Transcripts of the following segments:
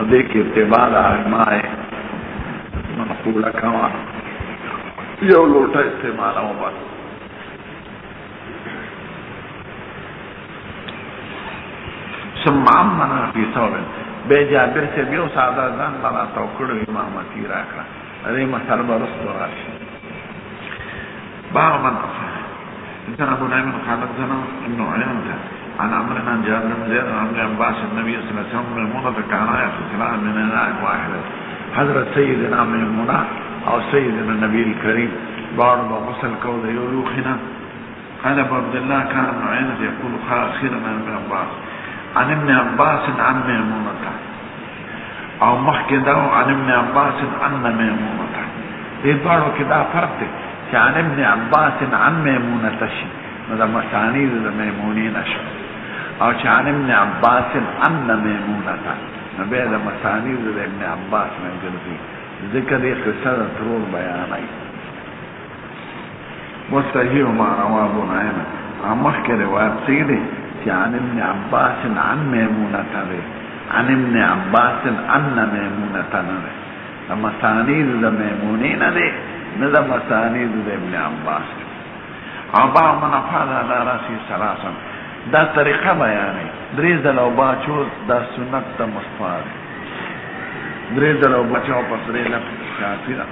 دیکھ ارتباط آئمائے منقولہ کوا یو لوٹا استعمال ہو بس سمام منا فی صوبن بے جابر سے بیو سادہ زن بنا توکڑو امامتی راکا ارے مسل برست راشی باو من انسان ابو نعیم خالد زنا ابن عیان تھا عن عمرنا جابر بن زيد عن عبد عباس النبي صلى الله عليه وسلم ميمونة كان يغتسلان من إناء واحد حضرت سيدنا ميمونة أو سيدنا النبي الكريم بعد غسل كود يولوخنا قال أبو عبد الله كان ابن عيينة يقول خيرا من ابن عباس عن ابن عباس عن ميمونة أو مخكداه عن ابن عباس عن ميمونة يبارو كده فرق عن ابن عباس عن ميمونة شيء هذا مسانيد الميمونين أشهر او چې عن ابن عباس ان میمونتا نبی دا مسانید دا ابن عباس من گردی ذکر دی قصه دا ترور بیانای مستحیو ما روابو نائم امخ که روایت سیدی چې عن ابن عباس عن میمونتا دی عن ابن عباس ان میمونتا دی دا مسانید دا میمونین دی ندا مسانید دا ابن عباس عبا من افاد علی راسی سلاسن دا طریقه بیانی دریز دلو باچو دا سنت دا مصفار دریز دلو باچو پس ریلہ کافی دا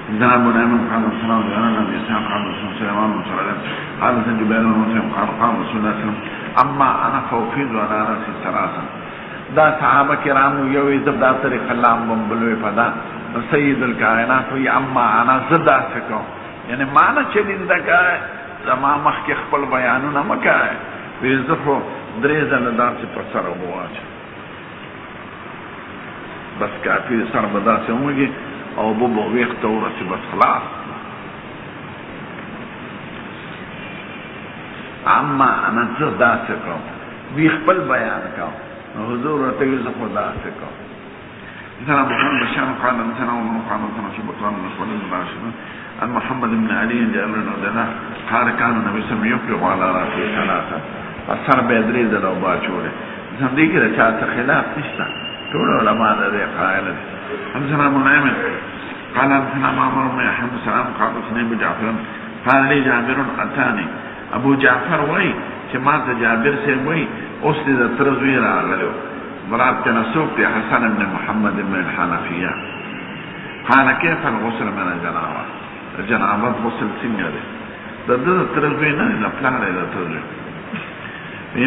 جناب نعیم قال صلی اللہ علیہ وسلم اسحاق قال رسول سلیمان صلی اللہ علیہ وسلم قال جبال ومسلم قال رسول اللہ علیہ وسلم اما انا فوفید وانا رسی سلاسا دا صحابہ کرامو یوی زب دا طریق اللہ بمبلوی پدا سید الکائنات وی اما انا زدہ سکو یعنی مانا چلین دا کائے زما مخ کې خپل بیانونه مکای وی زفو درې ځله داسې په سر وواچ بس کافي سر به داسې ومږي او بوبو ویښته ورسې بس خلاص اما انا زه داسې کوم وی خپل بیان کوم حضور ورته وی زه خو داسې کوم انسان محمد بشار قال انسان ومن قال انسان شبطان ونسول الراشدين عن محمد بن علي جابر بن عبد الله قال كان النبي صلى الله عليه وسلم يفرغ على راسه ثلاثه اثر بيدري ذا لو باچوله زندگی کې چاته خلاف نشته ټول علماء دې قائل دي هم سلام نعیم قال انسان معمر بن احمد سلام قال سنين بجعفر قال لي جابر اتاني ابو جعفر وای چې ما ته جابر سے وای اوس دې ترزوی راغلو مراد تنسوب دي حسن بن محمد بن الحنفيه قال كيف الغسل من الجنابه جنابت غسل څنګه دی د دې ترځوی نه نه پلان دی ترځوی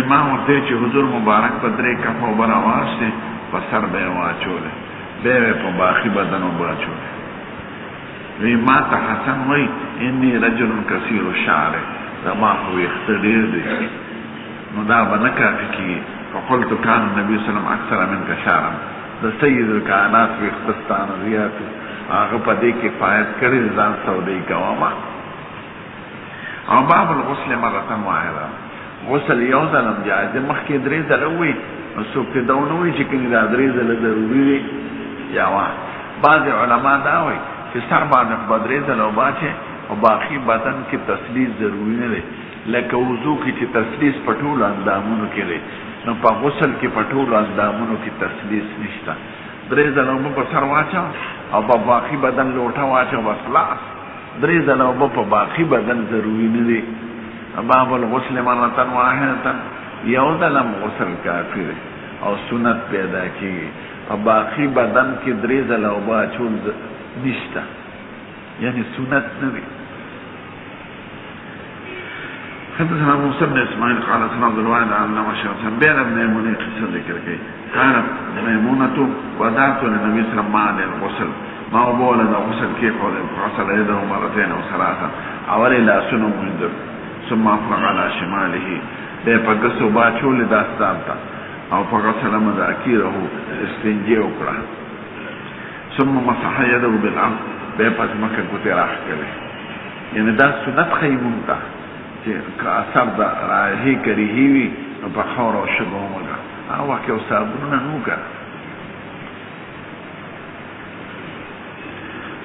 امام ورته چې حضور مبارک په درې کفو بر واسطه په سر به واچول به په باخي بدن واچول وی ما ته حسن وای انی رجل کثیر الشعر ما هو يختدير دي نو دا بنکا کی فقلت كان النبي صلى الله عليه وسلم اكثر منك شعرا ده سيد الكائنات في اختصان ریاته هغه په دې کې فائد کړی ځان سودای کوما او باب الغسل مره واحده غسل یو ځلم جایز مخکې درې ځله وي نو څوک ته داونه وي چې کله دا درې ځله ضروري وي یا وا بعض علما دا وایي چې سر باندې بدرې ځله وباچه او باقي بدن کې تسلیث ضروري نه دی لکه وضو کې چې تسلیث پټول اندامونو کې دی نو په غسل کې پټول اندامونو کې تسلیث نشته درې ځله په سر واچو او په باقي بدن لوټه واچو بس خلاص درې ځله په باقي بدن ضروري نه دی باب الغسل مرة واحدة یو ځلم غسل کافی دی او سنت پیدا کیږي او باقي بدن کې درې ځله واچول نشته یعنی سنت نه دی حدثنا موسى بن اسماعيل قال سنا عبد الواحد عن نمشي بين ابن ميمونة قصة ذكر كي كانت ميمونة ودعت للنبي صلى الله عليه وسلم الغسل ما هو بول الغسل كيف غسل يده مرتين او ثلاثة اولي لا سنو منذر ثم افرغ على شماله ده فقصوا باچول داستانتا او فغسل مذاكيره استنجي وكرا ثم مسح يده بالارض ده پس مکه کوته راخ کړي یعنی دا سنت خیمونتا چې اثر دا راهي کریهی وي په خور او شګو موږ او واکه او صابونه نوګه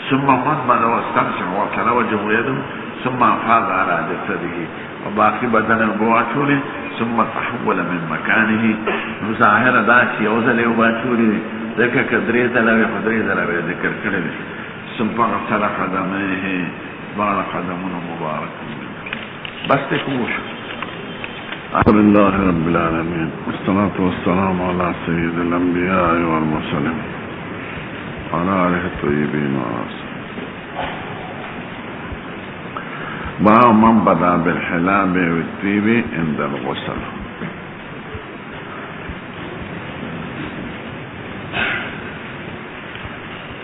ثم مضمض واستنشق وكل وجهه ويده ثم افاض على جسده وباقي بدن البواچول ثم تحول من مكانه ظاهر دا چې یو ځل یو باچوري ځکه که درې ځله وي خو درې ځله به ذکر کړی دی ثم غسل قدميه دواړه قدمونه مبارک بس ته کوم شو الحمد لله رب العالمين والصلاة والسلام على سيد الأنبياء والمرسلين وعلى آله الطيبين وآله باب من بدا بالحلاب والطيب عند الغسل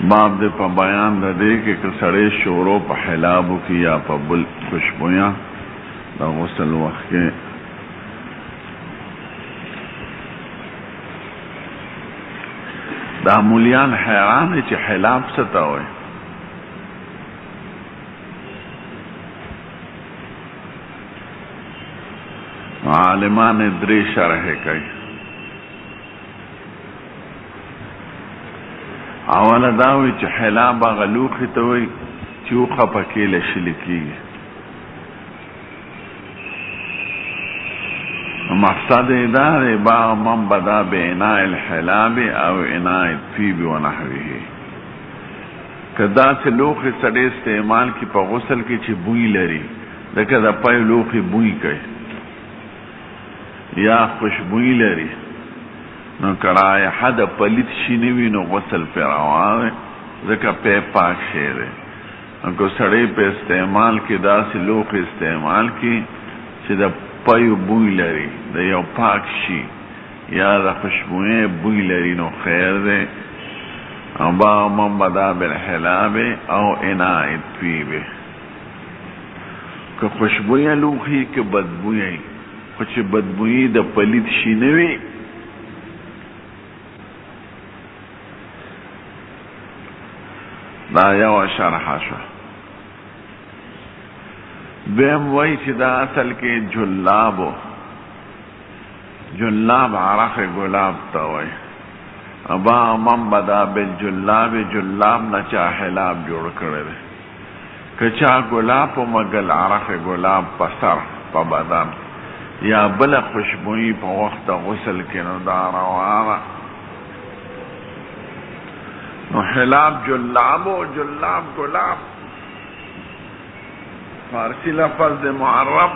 باب دې په بیان د دې کې که سړی شورو په حلابو کې یا په بل خوشبویاں د غسل وخت کې دا مولیان حیران دي چې حلاب څه ته وایي عالمان درې شرح کوي اوله دا وایي چې حلاب هغه لوښي ته وایي چې اوښه پکې لشلې کېږي مقصد دا دی باب من بدا باناء الحلاب او اناء الطيب ونحوه که داسې لوښي سړی استعمال کړي په غسل کې چې بوی لري لکه د پای لوښي بوی کوي یا خوشبوئی لري نو رایحه د پلیت شي نه وي نو غسل پرې روا دی ځکه پی پاک شی دی نو که سړی په استعمال کې داسې لوښي استعمال کړي چې د پایو بوی لري د یو پاک شي یا د خوشبوئی بوی لري نو خیر دی او باب من بدا بالحلاب او اناء الطیب که خوشبوئی لوښي که بدبوئی خو چې بدبوئی د پلید شي نه وي دا یو شرحه شو دویم وایي چې دا اصل کې جلاب عرق گلاب ته وایي ابا من بدا بالجلاب جلاب نه چا حلاب جوړ کړی دی که چا گلاب په مګل عرق گلاب په سر په بدن یا بل خوشبوئی په وخت غسل کې نو دا روانه نو حلاب جلاب و جلاب گلاب فارسی لفظ د معرب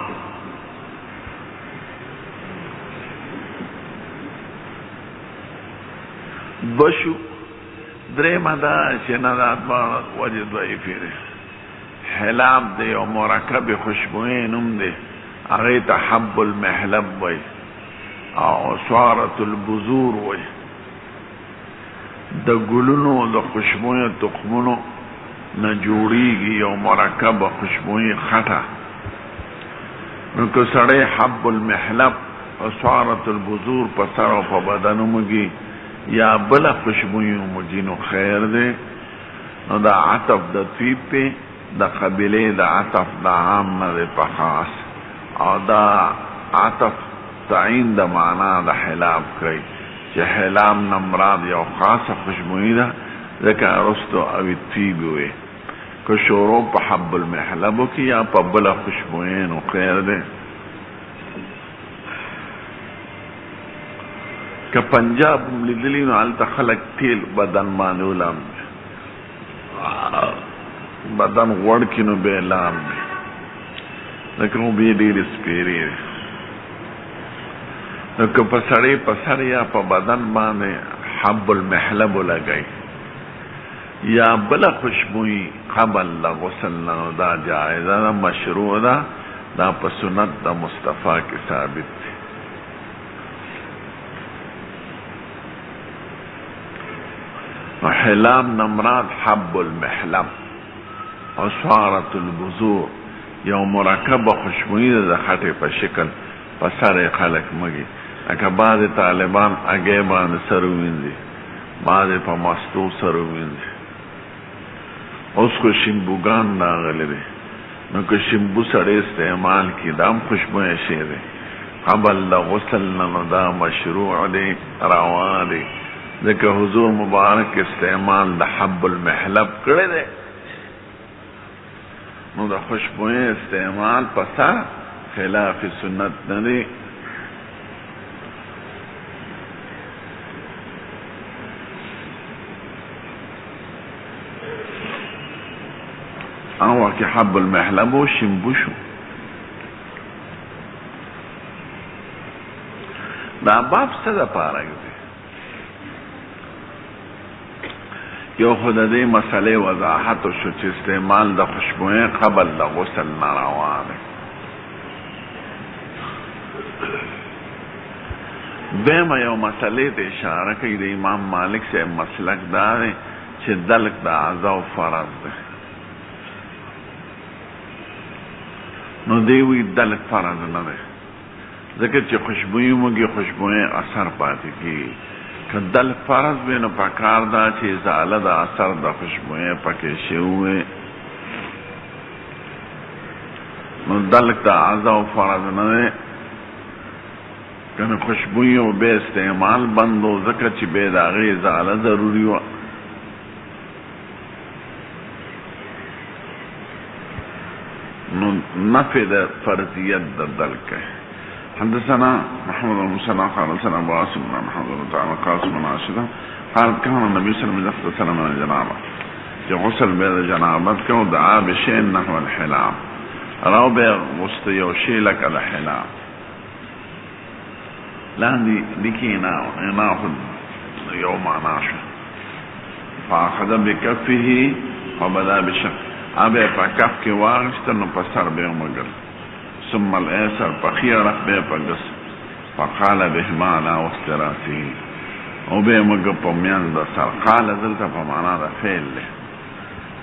بشو درېمه دا چې نه دا وجه ضعیفې دی حلاب دی او مرکب خوشبوئی نوم دی هغه ته حب المحلب وای او سوارت البذور وای د ګلونو د خوشبوئی تخمونو نه جوړیږي یو مرکب خوشبوئی خټه نو که سړی حب المحلب او سوارت البذور په سر او په بدن ومږي یا بل خوشبوئی ومږي نو خیر دی نو دا عطف د طیب په د قبیله د عطف د عام نه دی په خاص او دا عطف تعین د معنا د حلاب کوي چې حلاب نمراد یو خاصه خوشبوئی ده ځکه ارستو او طیب وي که شورو په حب المحلبو کې یا په بله خوشبوئی نو خیر دی که پنجاب لیدلی نو هلته خلک تیل بدن باندې ولامبي بدن غوړ کړي نو بیا لامبي لکه نو بیا ډېرې سپېرې نو که په سړی په سر یا په بدن باندې حب المحلب ولګوي یا بله خوشبوئی قبل د غسل نه نو دا جایزه ده مشروع ده دا په سنت د مصطفی کې ثابت دی حلاب نمراد حب المحلب او سوارت البذور یو مرکب خوشبوئی ده د خټې په شکل په سر یې خلک مږي لکه بعضې طالبان هګۍ باندې سر ووینځي بعضې په مستو سر ووینځي اوس خو شیمبوګان راغلی دی نو که شیمبو سړی استعمال کړي دا هم خوشبویه شی دی قبل د غسل نه نو دا مشروع دی روا دی ځکه حضور مبارک استعمال د حب المحلب کړی دی نو د خوشبوئی استعمال په سر خلاف سنت نه دی کې حب المحلب او شمبو شو. دا باب څه د پاره دی؟ یو خود دې مسئله وضاحت شو چې استعمال د خوشبوئیں قبل د غسل ناروا دی. بهم یو مسئله ته اشاره کوي د امام مالک سے مسلک دا دی چې دلک د اعضاء فرض دی. نو دی وی دلک فرض نه دی ځکه چې خوشبوئی موږي خوشبوئیں اثر پاتې کیږي. که دلک فرض وي نو پکار دا چې ازاله د اثر د خوشبوئیں پکې شوی نو دلک د اعضاء فرض نه دی. کنه خوشبوئی او به استعمال بندو ځکه چې به د هغې ازاله ضروري وه. نو نفي د فرضیت د دلک. حدثنا محمد بن مسلم قال حدثنا ابو عاصم بن محمد تعالى قاسم بن عاشدة قال كان النبي صلى الله عليه وسلم اغتسل من الجنابة چې غسل به د جنابت کو دعا بشيء نحو الحلام راو به غسل یو شی لکه د حلام لاندې لیکي نه خود یو معنا شو فاخذ بکفه وبدا بشق ابه په کف کې واغشت نو په سر به مګل ثم الایسر پخیر به په ګس فقال بهما لا واستراسی او به مګ په میان د سر قال دلته په معنا د فعل له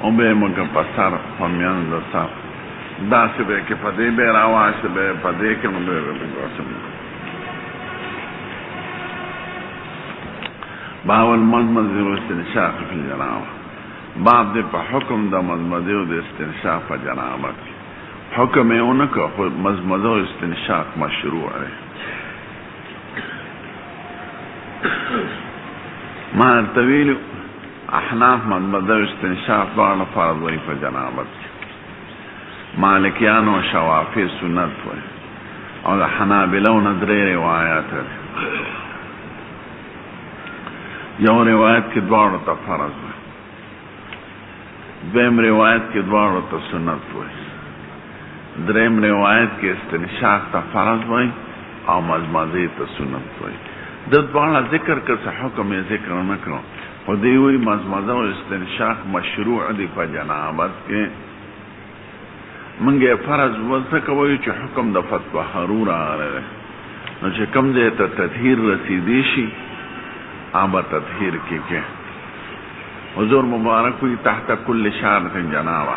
او به مګ په سر په میان د سر دا څه به کې په دې به راواشه به په دې کې نو به واسم باول مزمزه و استنشاق فی الجنابه. باب دې په حکم د مزمزه او د استنشاق په جنابت حکم یې اونکه مزمزه او استنشاق مشروع دی. ما طویل احناف مزمزه او استنشاق دواړه فرض وي په جنابت. مالکیان او شوافی سنت وي او د حنابلو نه درې روایات دي. یو روایت کې دواړو ته فرض وي، دویم روایت کې دواړو ته سنت وي، دریم روایت کې استنشاق ته فرض وي او مزمزه ته سنت وي. د دواړه ذکر که څه حکم یې ذکر نه کړو خو دوی وایي مزمزه او استنشاق مشروع دي په جنابت کې. موږ یې فرض وځکه وایو چې حکم د فتوی حرور راغلی دی نو چې کوم ځای ته تطهیر رسیدی شي آبا تطهیر کی کے حضور مبارک ہوئی تحت کل شارت جنابہ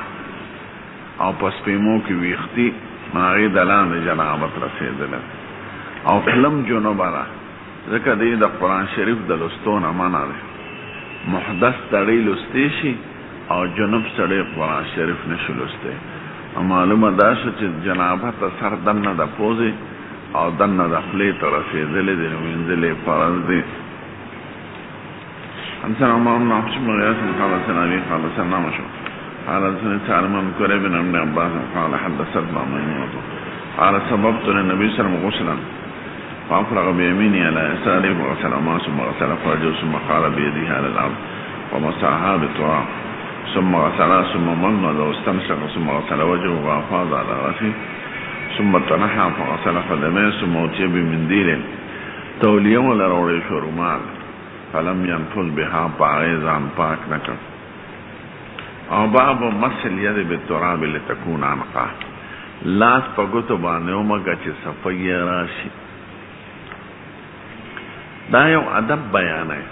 او پس پیمو کی ویختی ماغی دلان جنابت رسیدل او کلم جنوب را ذکر دی دا قرآن شریف دلستون امانا دی محدث تڑی لستیشی او جنوب سڑی قرآن شریف نشو لستی معلوم داشت چی جنابت سر دن دا پوزی او دن دا خلیت رسیدل دی نوینزلی فرض دی. حدثنا عمر بن عبد الغياث قال حدثنا ابي قال حدثنا مشو قال حدثنا سالم بن كريب بن ابن عباس قال حدثنا ميمونة قال سببت للنبي صلى الله عليه وسلم غسلا فافرغ بيميني على يساره وغسل ما ثم غسل فرجه ثم قال بيده على الارض ومسحها بالتراب ثم غسل ثم مضمض واستنشق ثم غسل وجهه وافاض على راسه ثم تنحى فغسل قدميه ثم اتي بمنديل تولیه ولا روړې شو رومال فلم ينفذ بها باغیزان پاک نکر. او باب مسل ید بالتراب لتکون عنقا لاس پا گتو بانده اومگا چه صفی راشی. دا یو ادب بیان ہے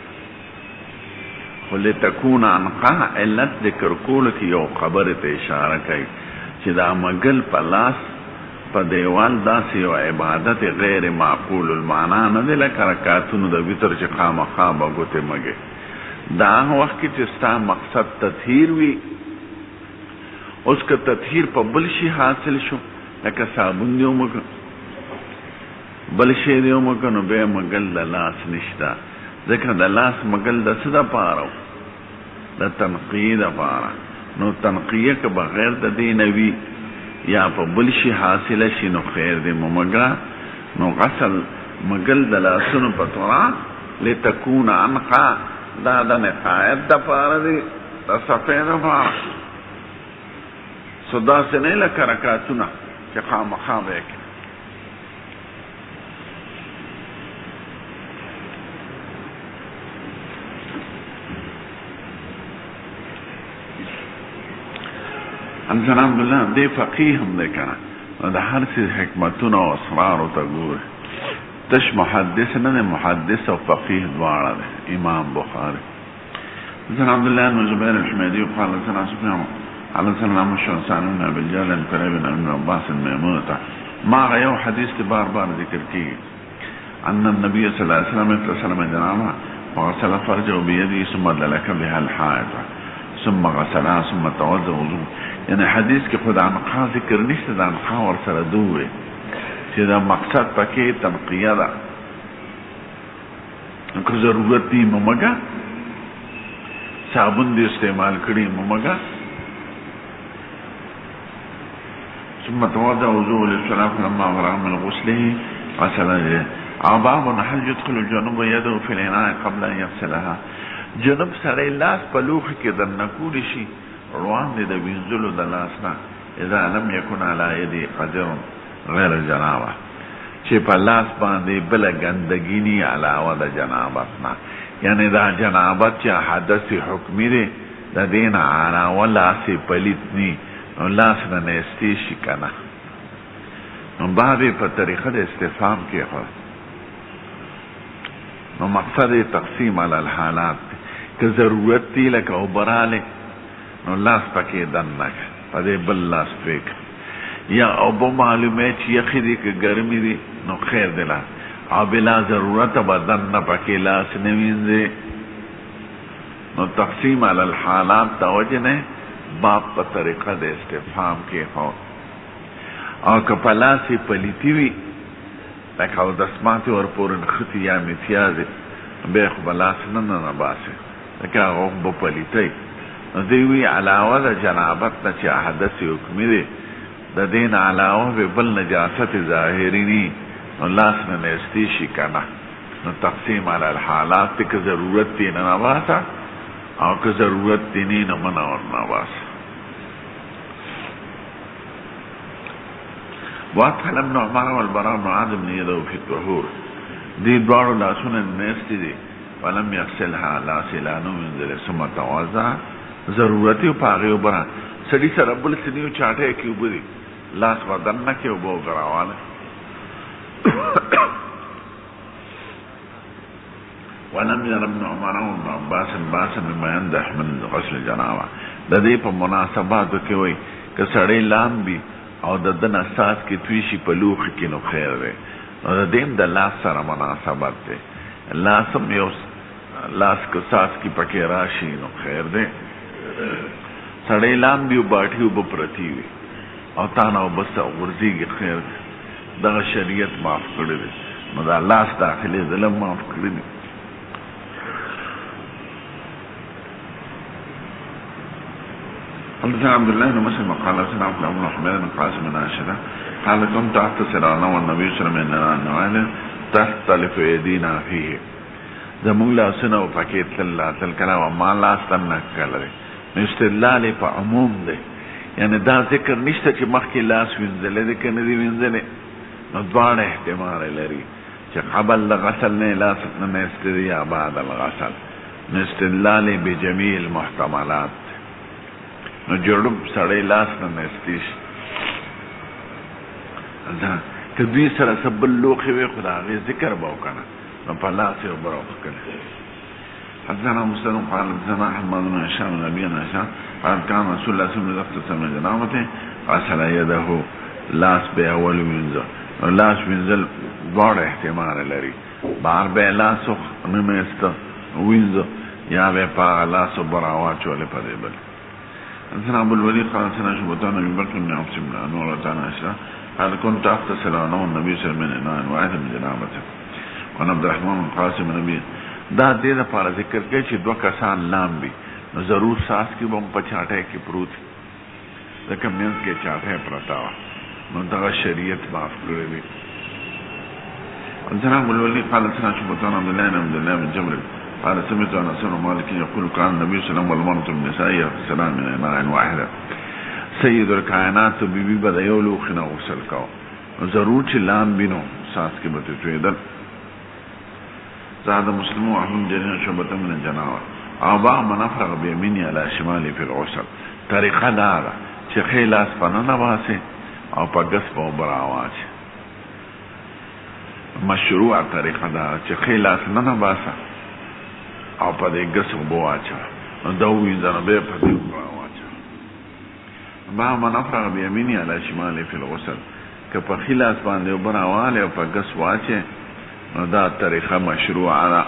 خو لتکون عنقا علت ذکر کول کی یو خبر ته اشاره کوي چې دا مگل پا لاس په دیوال داسې یو عبادت غیر معقول المعنا نه دی لکه رکعتونو د وتر چې خامخا به ګوتې مږې. دا وخت کې چې ستا مقصد تطهیر وي اوس که تطهیر په بل شي حاصل شو لکه صابون دی ومږه بل شی دی ومږه نو بیا مږل د لاس نشته ځکه د لاس مږل د څه دپاره د تنقیې دپاره نو تنقیه که بغیر د دې نه وي یا په بل شي حاصله شي نو خیر دی ممګه نو غسل مګل د لاسونو په تورا لتكون عنقا دا د نقایت د پاره دی د صفې د پاره صدا سے نہیں لکه رکعتونه چې خامخا به یې کوي. انسان عبدالله دی فقیه هم دی کنه د هر څه حکمتونه او اسرار ته ګوري. تش محدث نه دی، محدث او فقیه دواړه دی. امام بخاری انسان عبدالله بن زبیر الحمیدی قال سنا سفیان على سلام الشمسان بن ابي الجلال الكريم بن ابن عباس الميمونة ما غيو حديث بار بار ذكر کی ان النبي صلى الله عليه وسلم اغتسل جنابه وغسل فرجه بيده ثم دلك بها الحائط ثم غسلها ثم توضا وضوء. یعنی حدیث کې خود عنقا ذکر نشته، د عنقا ور سره دوه چې دا مقصد پکې تنقیه ده. که ضرورت دی ممګه صابون دی استعمال کړي ممګه ثم توضا وضوء للصلاه لما فرغ من غسله غسل يديه. باب هل يدخل الجنوب يده في الاناء قبل ان يغسلها. جنوب سره لاس په لوښي کې د نکول شي روان دي د وینځلو د لاس نه اذا لم يكن على يدي قدر غیر الجنابه، چې په لاس باندې بل ګندګي نه علاوه د جنابت نه. یعنی دا جنابت چې حدث حکمی دی د دین علاوه لاس پلیت نی نو لاس نه نستی شي کنه. نو بابې په طریقه د استفهام کې خو نو مقصد تقسیم علی الحالات که ضرورت دی لکه اوبراله نو لاس پکې دننه په دې بل لاس پک یا اوبو معلومه چې یخی دی که ګرمي دی نو خیر دی لا او بلا ضرورت بدن نه پکې لاس نه وینځي. نو تقسیم علی الحالات توجه نه باب په طریقه د استفهام کې هو او که په لاس پلیتی وي لکه او دسماتې ورپورې نښتي یا متیازې بیا خو به لاس نه باسي لکه هغه به پلیتی. نو دوی وی علاوه د جنابت نه چې حدث حکمي دی د دین علاوه به بل نجاست ظاهري ني نو لاس نه نستی شي کنه. نو تقسیم علی الحالات که ضرورت دی نه باسه او که ضرورت دی نه منع ورنه باسه. وادخل ابن عمر والبراء بن عازب يده في الطهور. دي دوارو لاسونه نستی دی ولم يغسلها لاس لانو منزل ثم توضا. ضرورتی پاغي وبره سړي سره بل سنیو چاټه کې وبدي لاس بدن نه کې وبو غراواله. ولم ير ابن عمر وابن عباس باسا مما يندح من غسل الجنابه. د دې په مناسباتو کې وای که سړی لامبي او د دنه سات کې تویشي په لوخ کې نو خیر دی. نو د دې د لاس سره مناسبت دی. لاسم یو لاس که سات کې پکې راشي نو خیر دی. سړی لامبي او باټي او پرتی وي او تا نه بس ورځيږي خیر دی. دغه شریعت معاف کړی دی. نو دا لاس داخلي ظلم معاف کړی دی. حدثنا عبد الله بن مسلم قال حدثنا عبد الله بن حميد بن قاسم بن عاشرة قال كنت اغتسل انا والنبي صلى الله عليه وسلم تختلف ايدينا فيه. زمونږ لاسونه او پکې تل کله او ما لاس تل نه کړی. نو استدلال په عموم دی، یعنی دا ذکر نشته چې مخکې لاس وینځلې دی که نه دی وینځلې. نو دواړه احتمال لري چې قبل الغسل نه لاس نه استدی یا بعد الغسل. نو استدلال بجميع المحتملات. نو جوړم سړی لاس نه نستیش دا که دوی سره سبل لوخې وي خو د هغې ذکر به وکنه نو په لاس یې اوبه راوښکلې. حدثنا مسلم قال حدثنا احمد بن هشام بن ابي هشام قال كان رسول الله صلى الله عليه وسلم اغتسل من جنابته غسل يده. لاس به اول وینځه. نو لاس وینځل دواړه احتمال لري. بار به لاس نه میسته وینځه یا به په لاس اوبه راواچولې په دې بل. حدثنا ابو الوليد قال حدثنا شعبة عن ابي بكر بن عبد بن انور عن عائشة قال كنت اغتسل انا والنبي صلى الله عليه وسلم من اناء واحد من جنابته. وعن عبد الرحمن بن قاسم بن ابي دا دې لپاره ذکر کوي چې دوه کسان لامبي نو ضرور ساس کې به په چاټه کې پروت ځکه منځ کې چاټه پرتا وه نو دغه شریعت معاف کړی دی. حدثنا ابو الوليد قال حدثنا شعبة عن عبد الله بن جبر قال سمعت انس بن مالك يقول كان النبي صلى الله عليه وسلم والمرأة بالنساء يغتسلان من اناء واحدة. سید الکائنات بی بی به د یو لوښي نه غسل کوه ضرور چې لام بینو ساس کې به تویدل زاد مسلم احمد جرین شعبة من الجناور او با من افرغ بیمینی علی شمالی فی الغسل طریقه دارا چې خیل اس پنه باسي او په ګس په براواچ مشروع طریقه دارا چې خیل اس نه باسه او په دې ګس بواچا نو دوی ځنه به په دې براواچ با من افرغ بیمینی علی شمالی فی الغسل که په خیل اس باندې براواله او په ګس واچه نو دا طریقه مشروعه ده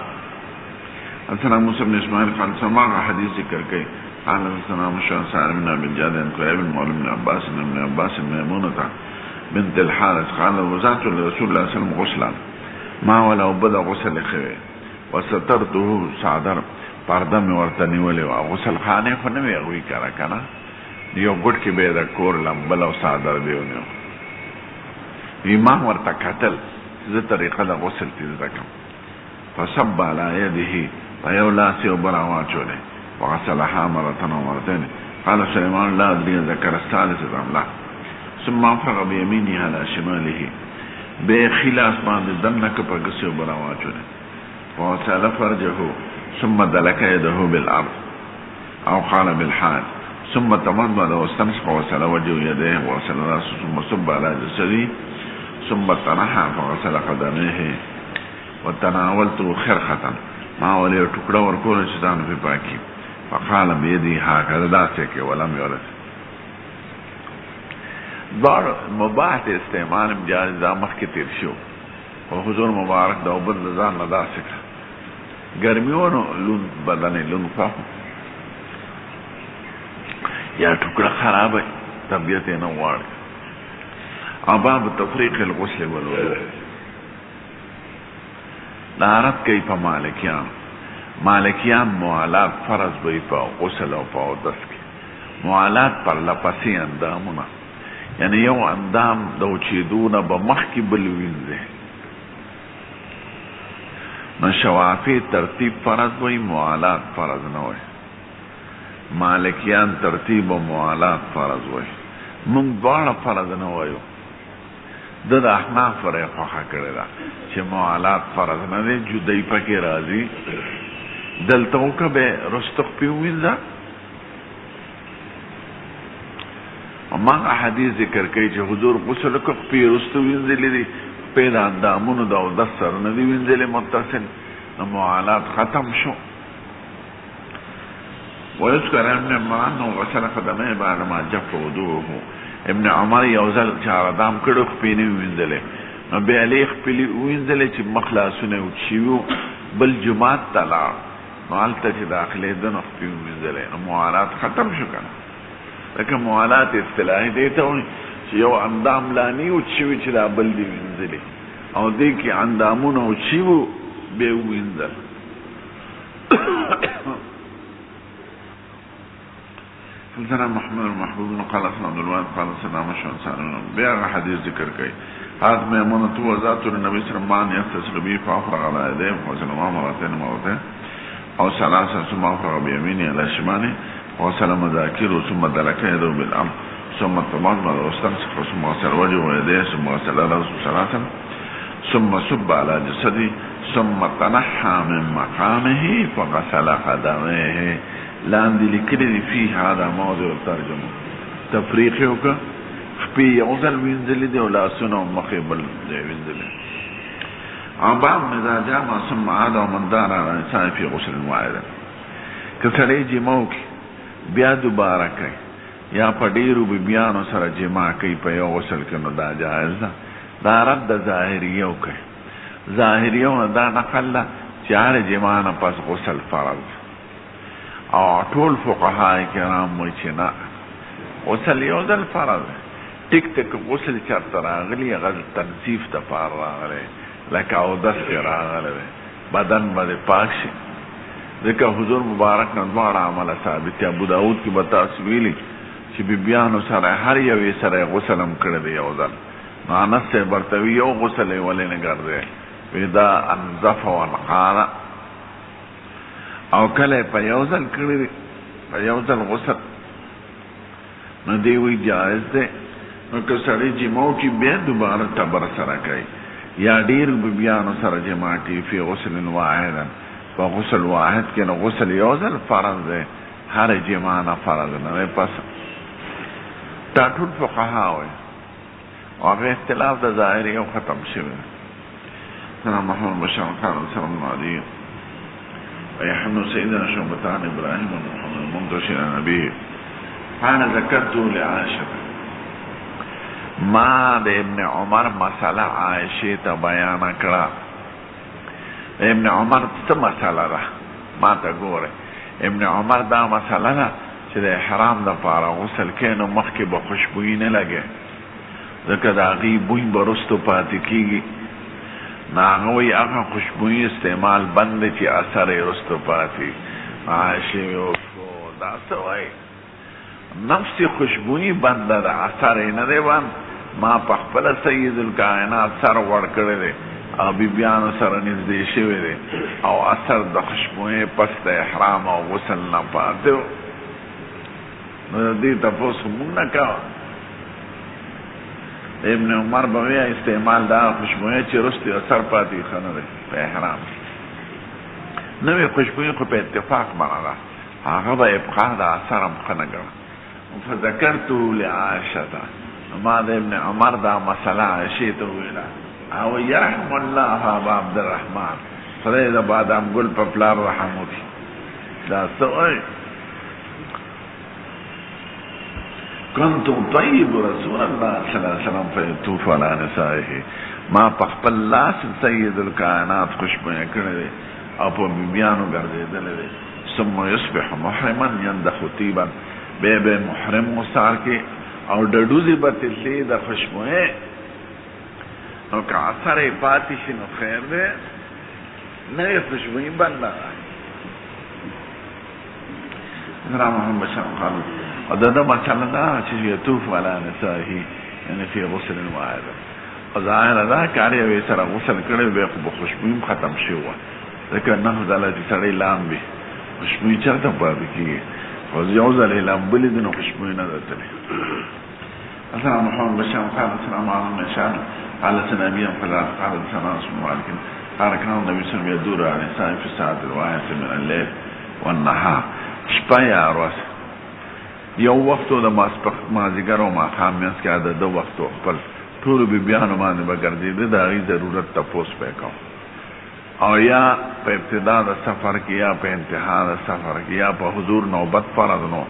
حدثنا موسى بن اسماعيل قال سمع حديث ذكر كي قال حدثنا مشان سعد بن ابي الجاد عن قريب مولى بن عباس ميمونة بنت الحارث قال وزعت لرسول الله صلى الله عليه وسلم غسلا ما ولو بدا غسل خوي وسترته صادر پرده مې ورته نیولې وه غسل خانې خو نه وې هغوی کړه که نه یو ګوټ کې به یې د کور لمبل او صادر دې ونیو امام ورته کتل زه طریقه د غسل تې زده کړم فصب علی یده په یو لاس یې اوبه راواچولې وغسلها مرة او مرتين قال سليمان لا ادري ذكر الثالثة ام لا ثم افرغ بيمينه على شماله به خلاص باندې دنه کې په ګسې اوبه راواچولې وغسل فرجه ثم دلك يده بالارض او قال بالحال ثم تمضمض واستنشق وغسل وجهه ويديه وغسل راسه ثم صب على جسده ثم تنحى فغسل قدميه وتناولت خرخة ما ولي ټوکړه ورکول چې ځان په پاکي فقال بيدي هكذا داسې کې ولم يرد بار مباح استعمال جائز دا مخکې تیر شو او حضور مبارک دا وبد ځان نه داسې ګرمیونو لون بدن لون فاهم یا ټوکړه خرابه طبيعت نه واړ باب تفریق الغسل والوضوء لارت کوي په مالکیان موالات فرض وي په غسل او په اودس کې موالات پر لپسې اندامونه یعنی یو اندام د وچېدونه به مخکې بل وینځي نو شوافی ترتیب فرض وي موالات فرض نه وي مالکیان ترتیب او موالات فرض وي موږ دواړه فرض نه وایو د احناف فرې خوښه کړې ده چې موالات فرض نه دی جدای پکې راځي دلته وکه به رستق پیوینځه ما حدیث ذکر کوي چې حضور غسل کو پی رستو وینځلې دي په د اندامونو د اودس سره نه دی وینځلې متصل موالات ختم شو ويذكر ابن عمر غسل قدميه بعد ما جف وضوءه ابن عمر یوزل چار دام کړو خپینه وینځلې نو به علی خپلی وینځلې چې مخلاصونه او چیو بل جمعات تعالی مالته چې داخله د نو خپل وینځلې نو موالات ختم شو کنه لکه موالات اصطلاحي دی ته چې یو اندام لانی او چیو چې دا بل دی وینځلې او دې کې اندامونه او چیو به وینځل حدثنا محمد المحبوب قال حدثنا عبد الوهاب قال حدثنا مشهور سالم بيع حديث ذكر كي هذا ميمونة وذات النبي صلى الله عليه وسلم يغتسل به فأفرغ على يديه وغسل مرتين أو ثلاثة ثم أفرغ بيمينه على شماله وغسل مذاكره ثم دلك يده بالأرض ثم تمضمض واستنشق ثم غسل وجهه ويديه ثم غسل رأسه ثلاثا ثم صب على جسده ثم تنحى من مقامه فغسل قدميه لاندې لیکلي دي فيه هذا موضوع الترجمه تفریق یې وکړه خپې یو ځل وینځلې دي او لاسونه او مخې بل ځای وینځلې باب اذا جامع ثم عاد ومن دار على انسان في غسل واحد که سړی جمع وکړي بیا دوباره کوي یا په ډېرو بیبیانو سره جمع کوي په یو غسل کې نو دا جایز ده دا رد د ظاهریو کوي ظاهریو دا نقل ده چې هر جمع نه پس غسل فرض او ټول فقهای کرام وایي چې نه غسل یو ځل فرض ټیک ټیک غسل چېرته راغلی هغه تنظیف دپاره راغلی لکه اودس کې راغلی بدن به دې پاک شي ځکه حضور مبارک نه دواړه عمله ثابت دي ابو داود کې به تاسو ویلي چې بیبیانو سره هر یوې سره غسل هم کړی دی یو ځل نو انس صاحب ورته وي یو غسل یې ولې نه ګرځی وی دا انظف وانقاره او کله په یو ځل کړی په یو ځل غسل نو دی وی جائز دی نو که سړی جمع وکړي بیا دوباره تبر سره کوي یا ډیر بیانو سره جمع کړي فی غسل واحدا په غسل واحد کې نو غسل یو ځل فرض دی هر جمع نه فرض نه پس دا ټول فقها وایي او هغه اختلاف د ظاهري او ختم شوی سلام محمد بشار خان سلام علیه ويحمد سيدنا شعبتان إبراهيم ومحمد منتشر نبيه فأنا ذكرت لعائشة ما د ابن عمر مسألة عائشة تبيان کرا ابن عمر څه مسألة ده ما ته ګوره ابن عمر دا مسألة ده چې د احرام د پاره غسل کینو مخکې به خوشبویي نه لګي ځکه د هغې بوی به رستو پاتې کېږي نو هغه وایي هغه خوشبویي استعمال بند دی چې اثر یې رستو پاتې عایشې دا څه وایي نفس خوشبویي بنده ده اثر یې نه دی بند ما په خپله سید الکائنات سر ور کړی دی او بیبیانو سره نږدې شوی دی او اثر د خوشبویي پس د احرام او غسل نه پاتې و نو د دې تپوس مونږ نه کوه ابن عمر بویا استعمال دا خوشبویی چې رستی اثر پاتې ښه نه دی په احرام نوې خوشبویي خو په اتفاق باندې ده هغه به ابقا د اثر هم ښه نه ګڼه فذکرت لعائشة ما د ابن عمر دا مسله عائشې ته وویله او یرحم الله ابا عبدالرحمن خدای د بادام ګل په پلار رحم وکړي دا څه وایي كنت طيب رسول الله صلى الله عليه وسلم فيطوف على نسائه ما پخپل لاس سید الکائنات خوشبویه کړی دی او په بیبیانو ګرځېدلی دی ثم یصبح محرما یندخ طیبا بیا به محرم وسار کې او ډډوزې به تللی د خوشبویې نو که اثر یې پاتې شي نو خیر دی نوې خوشبویي بنده ده را محمد بشر قالو او دا مسئله دا چې یطوف علی نسائه یعنی فی غسل واحد او ظاهر دا کار یې سره غسل کړی بیا خو به خوشبویي ختم شوی وه ځکه نهو ځله چې سړی لامبي خوشبویي چېرته پاتې کېږي او یو ځل یې لامبلي دي نو خوشبویي نه ده تللی السلام محمد بشر قال السلام علیکم شان قال سنبيا فلا قال سلام اسم مالك قال كان النبي صلى الله عليه وسلم يدور على النساء في الساعة الواحدة من الليل والنهار شپه یا ورځ یو وختو د مازدیګر او ماښام منځ کې د دو وختو خپل ټولو بیبیانو باندې به ګرځېده د هغې ضرورت تپوس به یې کوم او یا په ابتدا د سفر کې یا په انتها د سفر کې یا په حضور نوبت فرض نو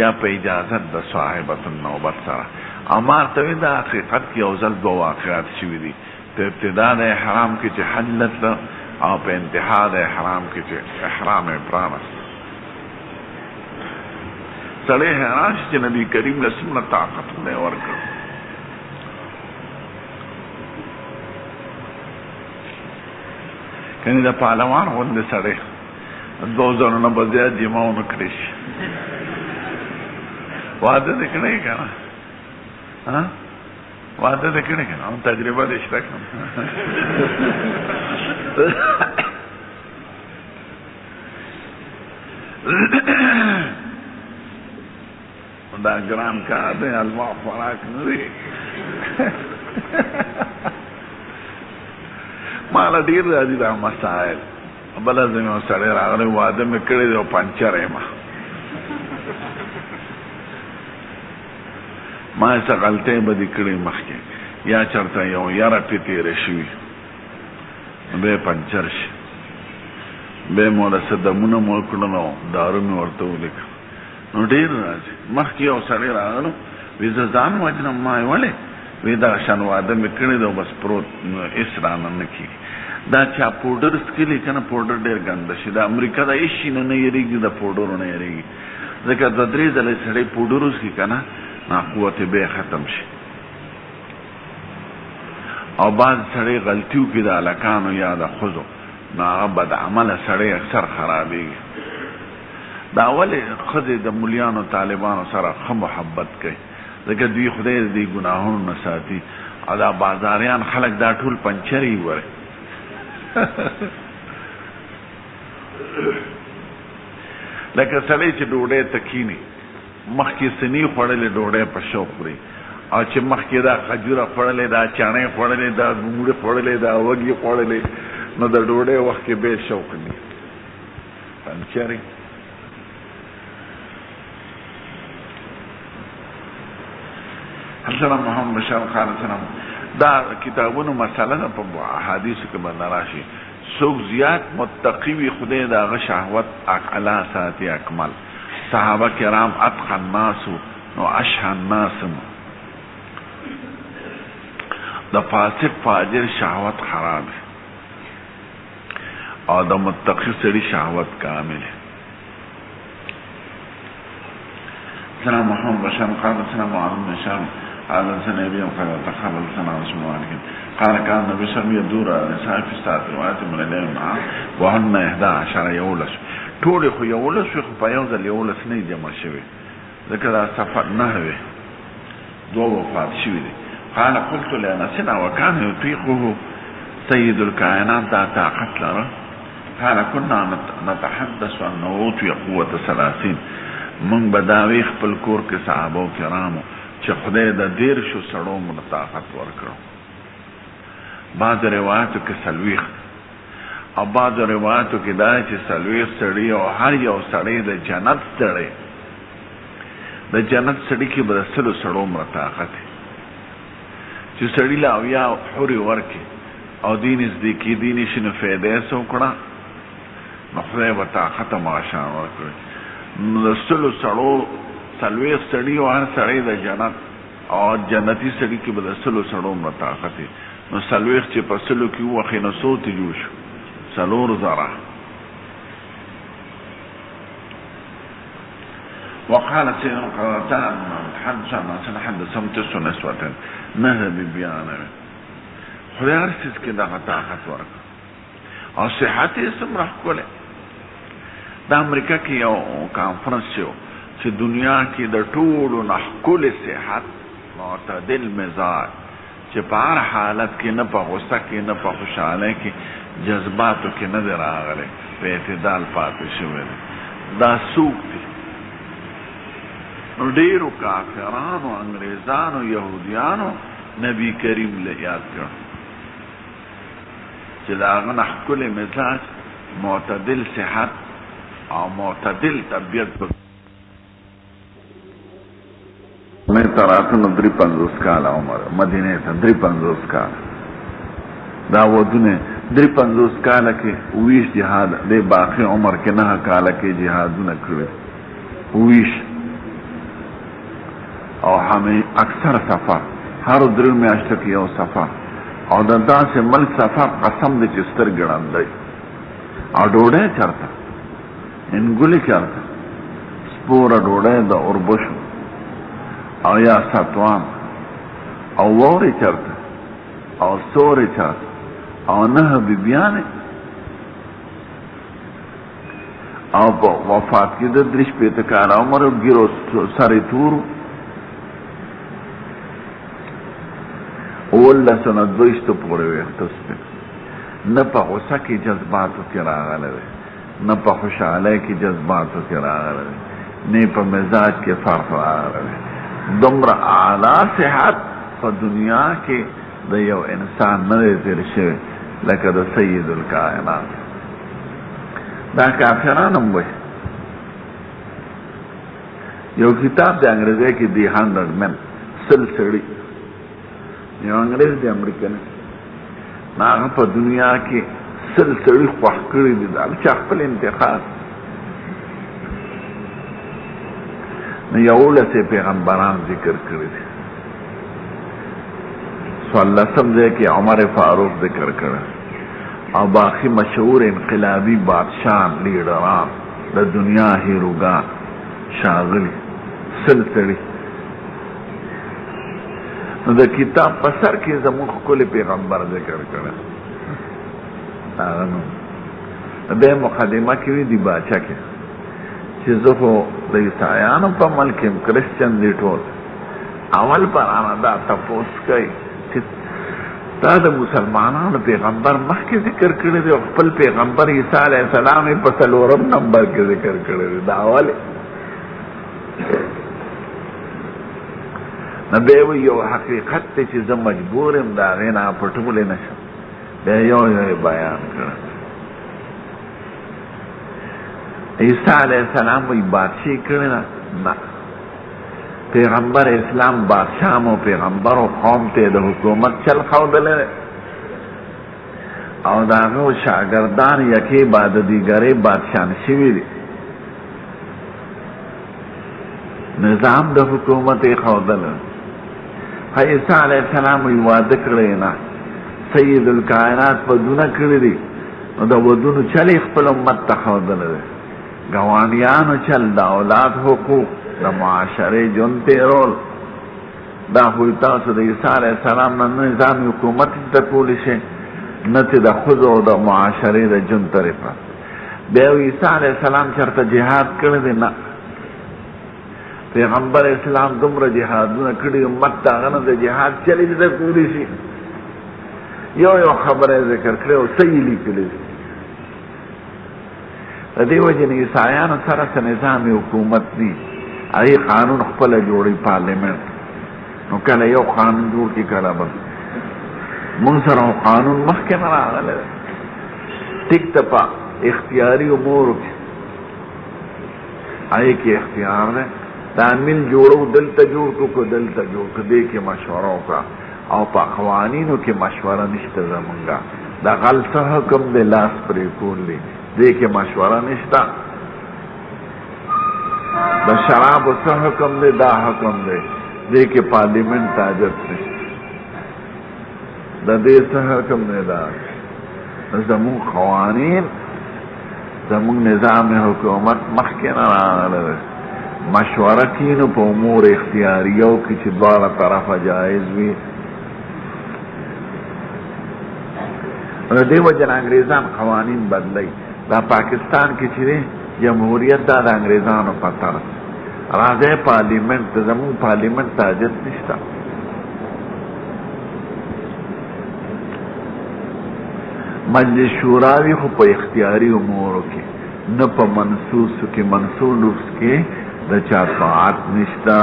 یا په اجازت د صاحبت النوبت سره اما ته وایي د حقیقت کې یو ځل دوه واقعات شوي دي په ابتدا د احرام کې چې حج لتله او په انتها د احرام کې چې احرام یې پرانست سړی حیران شي چې نبي کریم له څومره طاقت خدای ورکړ کنې د پهلوان غوندې سړی دوه ځلو نه به زیات جمع ونه کړی شي واده دې کړی که نه واده دې کړی که نه تجربه دې شته که دا ګران کار دی الما خوراک نه دی ماله ډېر راځي دا مسایل بله ځینې یو سړی راغلی واده مې کړی دی او پنچر یم ما یې څه غلطۍ به دې کړې مخکې یا چېرته یو یره پې تېره شوي بیا یې پنچر شي بیا یې مو له څه دمونه مو کړل او دارو مې ورته ولیکل نو ډېر راځي مخکې یو سړی راغلو وی زه ځان وجنم ما یې ولې وی دا شان واده مې کړی دی او بس پروت هېڅ رانه نه کېږي دا چا پوډر څکلي که نه پوډر ډېر ګنده شي د امریکا د هېڅ شي نه یېرېږي د پوډرو نه یېرېږي ځکه دوه درې ځله سړی پوډر وڅکي که نه قوت یې بیا ختم شي او بعض سړی غلطي وکړي د هلکانو یا د ښځو نو هغه بدعمله سړی اکثر خرابېږي دا ولې ښځې د مولیانو طالبانو سره ښه محبت کوي ځکه دوی خدای د دې ګناهونو نه ساتي او دا بازاریان خلک دا ټول پنچرې وره لکه سړی چې ډوډۍ ته کښېني مخکې سنی خوړلې ډوډۍ په شوق خوري او چې مخکې دا خجوره خوړلې دا چاڼې خوړلې دا ګوړې خوړلې دا وږي خوړلې نو د ډوډۍ وخت کې بې شوق دي پنچرې حضرت محمد بشار خان سلام دا کتابونو مسله ده په احادیثو کې باندې راشي څوک زیات متقی وي خدای د هغه شهوت اعلی ساتي اکمل صحابه کرام اتقى الناس نو اشهى الناس د فاسق فاجر شهوت خراب او د متقی سړي شهوت کامل سلام محمد بشار قال سلام عليكم بشار قال سنة يبيهم قال تخبر سنة رسول الله عليكم قال كان النبي صلى الله عليه وسلم يدور على نساء في الساعة روايات من الليل معه وهن 11 يولس ټول خو یولس خو په یو ځل یولس نه جمع شوي ځکه دا سفر نه وي دوه وفات شوي دي قال قلت لأنسنا وكان يطيقه سيد الكائنات دا طاقت لره قال كنا نتحدث أنه أوتي قوة 30 من بداوي خپل کور کې صحابه کرامو چې خدای د 13 سړو من طاقت ورکړو بعض روایتو کې سلويخ او بعض روایتو کې دا چې سلويخ سړی او هر یو سړی د جنت سړی د جنت سړی کې به سلو سړو من طاقت چې سړی لا یا حوري ورکي او دین نزدیکی دین شنو فائدې سو کړه نو خدای به طاقت ماشان ورکړي نو د سلو سړو سلويخ سړی او هر سړی د جنت او جنتی سړی کې به سلو سړو من طاقت نو سلويخ چې په سلو کې وخت نو صوت جوړ شو سلور زرع وقال سيدنا قرطان حدثهم 9 نسوة نهب بيانا خدای هر چیز کې دغه طاقت ورکړ او صحت یې څومره ښکلی د امریکا کې یو کانفرنس شو چې دنیا کې د ټولو نه ښکلی صحت معتدل مزاج چې په هر حالت کې نه په غصه کې نه په خوشحالۍ کې جذباتو کې نه دی راغلی په اعتدال پاتې شوی دی دا څوک دی نو ډېرو کافرانو انګریزانو یهودیانو نبی کریم له یاد کړ چې د هغه نه ښکلی مزاج معتدل صحت او معتدل طبیعت میں تراتونو 53 کاله عمر مدینه ته 53 کاله دا ودونه 53 کاله کې ویش جهاد د باقی عمر کې 9 کاله کې جهادونه کړل ویش او همې اکثر سفر هر درې میاشتو کې یو سفر او د داسې ملک سفر قسم دې چې سترګې ړندوي او ډوډۍ چرته انګولې چرته سپوره ډوډۍ د اوربشو او یا ساتوان او ووري چرته او سوري چرته او نه بیبیانه او په وفات کې د 3 کال عمر ګیرو سره تورو اوله سنه دویشت پورې وختسته نه په غوسه کې جذباتو کې راغله نه په خوشحالۍ کې جذباتو کې راغله نه په مزاج کې فرق راغله دومره اعلی صحت په دنیا کې د یو انسان نه تیر شوی لکه د سید الکائنات دا کافران هم وي یو کتاب د انګریزي کې دی 100 men سلسړي یو انګریز دی امریکن هغه په دنیا کې سلسړي خوښ کړي دي دا چې خپل انتخاب نه یو لته پیغمبران ذکر کړی دي صلی سمجھے کہ عمر فاروق ذکر کړه او باقی مشهور انقلابی بادشاہ لیډران د دنیا هیروګان شاغلی سلسړي نو د کتاب په سر کې زموږ خپل پیغمبر ذکر کړه هغه نو به مقدمه کې دی باچا کې چې زه خو د عیسایانو په ملک کې کرسچن دی ټول اول پر انا دا تاسو کوي دا د مسلمانانو پیغمبر مخکې ذکر کړی دی خپل پیغمبر عیسی علیه السلام په 4 نمبر کې ذکر کړی دی دا اول نه بیا وی یو حقیقت ته چې زه مجبور یم د هغې نه پټولی نه شم بیا یو بیان کړه عیسی علیه السلام وی بادشاهي کړې ده نه پیغمبر اسلام بادشاہ و پیغمبر و قوم ته د حکومت چل ښودلی دی او د هغه شاګردان یکې بعد دیګرې بادشاهان شوي دي نظام د حکومت یې ښودلی عیسی علیه السلام وی واده کړی نه سید الکائنات ودونه کړي دي نو د ودونو چل یې خپل امت ته ښودلی دی ګاونډیانو چل د اولاد حقوق د معاشرې ژوند تېرول دا خو تاسو د عیسی علیه السلام نه نظام حکومت زده کولی شئ نه چې د ښځو او د معاشرې د ژوند طریقه بیا عیسی علیه السلام چېرته جهاد کړی دی نه پیغمبر اسلام دومره جهادونه کړي امت ته هغه نه د جهاد چلې زده کولی شي یو خبره یې ذکر کړې او څه یې لیکلي دي د دې وجې نه عیسایانو سره څه نظام حکومت دي هغې قانون خپله جوړوي پارلیمنټ نو کله یو قانون جوړ کړي کله بل مونږ سره قانون مخکې نه راغلی دی ټیک ته په اختیاري امورو کې هغې کې اختیار دی دا میل جوړو دلته جوړ کړو که دلته جوړ کړو دې کې مشوره وکړه او په قوانینو کې مشوره نشته زمونږه د غل څه حکم دی لاس پرې کول دی دې کې مشوره نشته د شرابو څه حکم دی دا حکم دی دې کې پارلیمنٹ ته حاجت نشته د دې څه حکم دی دا زمونږ قوانین زمونږ نظام حکومت مخکې نه راغلی دی مشوره کینو په امور اختیاریو کې چې دواړه طرفه جایز وي د دې وجه نه انګریزان قوانین بدلی دا پاکستان کې چې دی جمهوریت دا د انګریزانو په طرف راځئ پارلیمنټ ته زمونږ پارلیمنټ ته حاجت نشته مجلس شوراوي خو په اختیاري امورو کې نه په منصوصو کې منصوص کې د چا طاعت نشته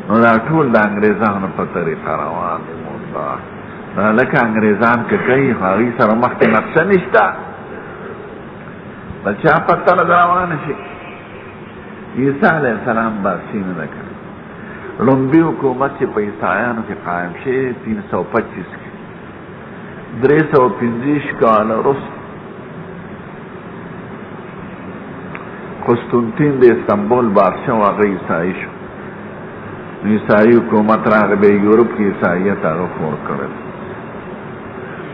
نو دا ټول د انګریزانو په طریقه روان دي مولا لکه انګریزان که کوي هغوی سره مخکې نقشه نشته د چا پته نه روانه شي عیسی علیه السلام باسي نه ده کړې لومبي حکومت چې په عیسایانو کې قایم شوی 325 کې 325 کاله وروسته قسطنطین د استنبول بادشاه و هغه عیسایي شو عیسایي حکومت راغی بیا یورپ کې عیسایت هغه خور کړل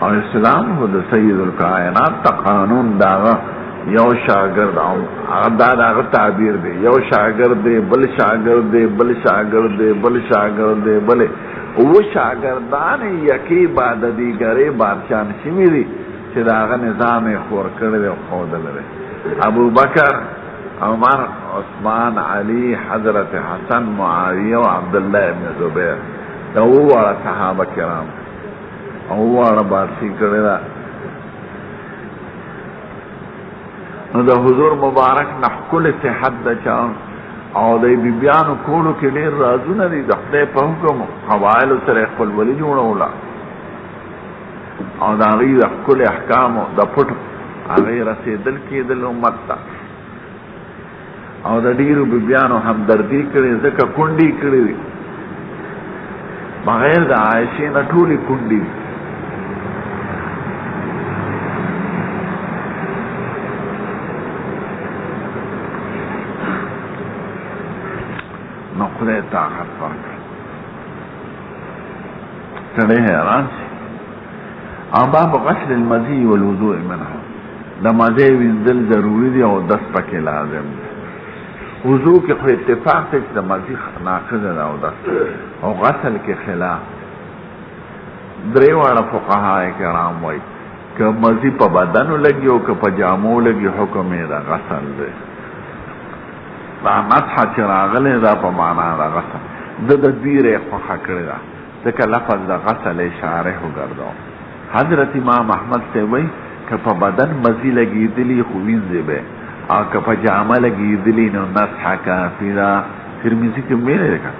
او اسلام خو د سید الکائنات ته قانون د هغه یو شاګرد او هغه دا د هغه تعبیر دی یو شاګرد دی بل شاګرد دی بل شاګرد دی بل شاګرد دی بلې اووه شاګردان یکې بعد دیګرې بادشاهان شوي دي چې د هغه نظام یې خور کړی دی او ښودلی دی ابوبکر عمر عثمان علی حضرت حسن معاویه و عبدالله ابن زبیر دا اووه صحابه کرام اووه بادشاهي کړې ده نو د حضور مبارک نه ښکلې صحت ده چا او د بیبیانو کولو کې ډېر رازونه دي د خدای په حکم قبایلو سره یې خپلولي جوړوله او د هغوی د ښکلې احکامو د پټو هغې رسېدل کېدل امت ته او د ډېرو بیبیانو همدردي کړې ځکه کونډې کړې دي بغیر د عایشې نه ټولې کونډې دي نو خدای طاقت ورکړ سړی حیران شي او باب غسل المذي والوضوء منه د مذي وینځل ضروري دي او دس پکې لازم دی وضوء کې خو اتفاق دی چې د مذي ناقضه ده او دس او غسل کې خلاف درې واړه فقها کرام وایي که مذي په بدنو لګي او که په جامو لګي حکم یې د غسل دی دا مسحه چې راغلی دا په معنا د غسل د دیره یې خوښه کړې ده ځکه لفظ د غسل یې شارح وګرځو حضرت امام احمد سے وایي که په بدن مزي لګېدلي خو وینځې به او که په جامه لګېدلي نو مسحه کافي ده ترمذي کې ویلی ده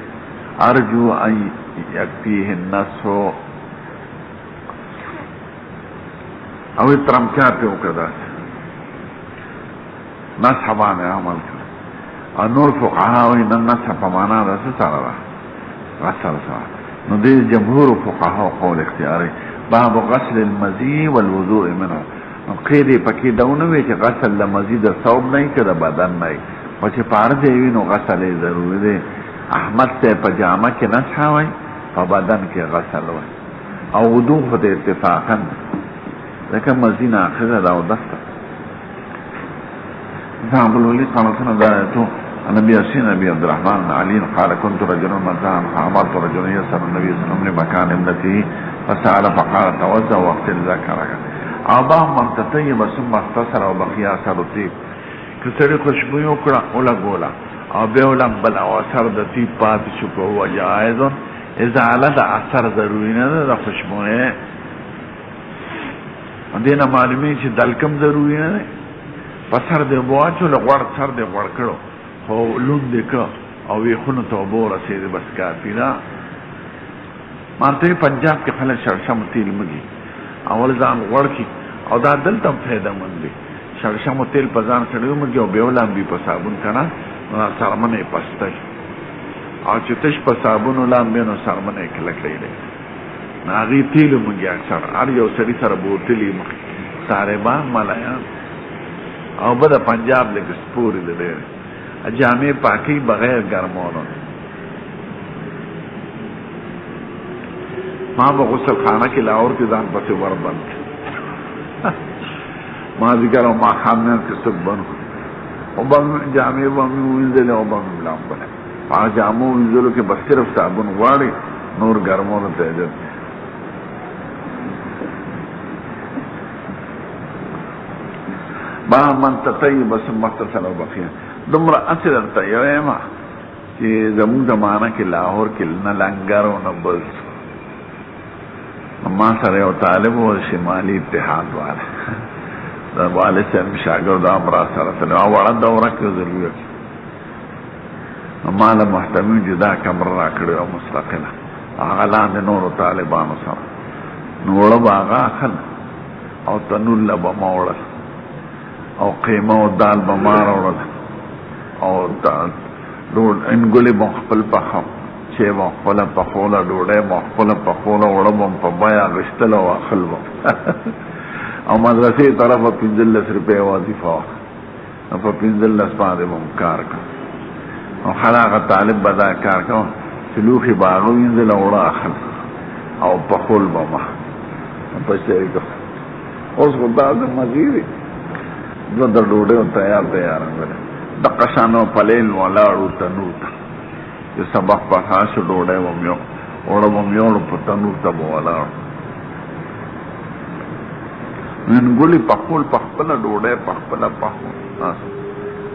ارجو ان یکفیه النصف او ترمکیا پہ اکدا نصح بانے عمل کر اور نور فقہاوی نصح پمانا دا سارا را غسل سارا نو دې جمهور فقها قول اختیاري باب غسل المزي والوضوء منه نو قیدی پکې داونه وی چې غسل د مزید ثوب نه کړه بدن نه او چې پارځه وی نو غسل ضروري دی احمد ته پجامه کې نه ښاوي په بدن کې غسل وای او وضوء په اتفاقا ځکه مزي نه اخره دا ودسته ذهب الولي قال سنة دائته النبي سين أبي عبد الرحمن علي قال كنت رجلا مزاحا فأمرت رجلا يسأل النبي صلى الله عليه وسلم مكان ابنته فسأل فقال توزع واغسل ذكرك أبا من تطيب ثم اختصر وبقي أثر الطيب كسر خوشبو وکړه ولا ګولا او به ولم بل او اثر د طيب پات شو په هو جائز اذا على اثر ضروري نه د خوشبو نه دینه معلومي چې دلکم ضروري نه پسر دې بواچو لغړ سر دې غړ کړو او لون دې کا او وی خونو ته وبور رسید بس کافی دا مانته پنجاب کې خلک شرشم تیل مګي اول ځان غړ کی او دا دلته فائدہ مند دي شرشم تیل په ځان سره مګي او به ولام به په صابون کنه سرمنه پستای او چې تش په صابون ولام به نو سرمنه کله کړی ناغي تیل مګي اکثر ار یو سړي سره بوتلی مخ ساره با ملایا او بدا پنجاب لکه سپوری ده دیر جامع پاکی بغیر گرمونو ما با غسل خانه کی لاور کی دان پسی وربند ما ذکر او ما خامنین کی سب بنو او با جامع با می وینزل او با می ملام بنے پا جامع وینزلو که بس صرف صابون غواری نور گرمونو تیجد با من تطیب ثم اغتسل وبقي دمرا اصل تیوما چې زموږ زمانہ کې لاهور کې نه لنګر او نه بل ما سره یو طالب و شمالي اتحاد والا دا والد صاحب شاګرد امر سره سره او وړاندې دوره کې ضروري ما له محتمل جدا کمر را کړو او مستقله هغه لاندې نور طالبانو سره نور باغه خل او تنور لبا موړل او قیمه او دال بمار اورل او ډوډ انګولې مخفل پخو چې مخفل پخوله ډوډۍ مخفل پخوله وړم په بیا غشتل او اخل او مدرسې طرفه 15 روپے وظیفه او په 15 باندې مم کار کو او خلاغه طالب بدا کار کو سلوخي باغو انزل وړه اخل او پخول بما په شي کو اوس خدای دې مزيري دو در ډوډۍ تیار غره د قشانو پلیل ولاړو تنور ته چې سبق په خاص ډوډۍ ومیو وړو په تنور ته ولاړ نن ګولي په خپل ډوډۍ په خپل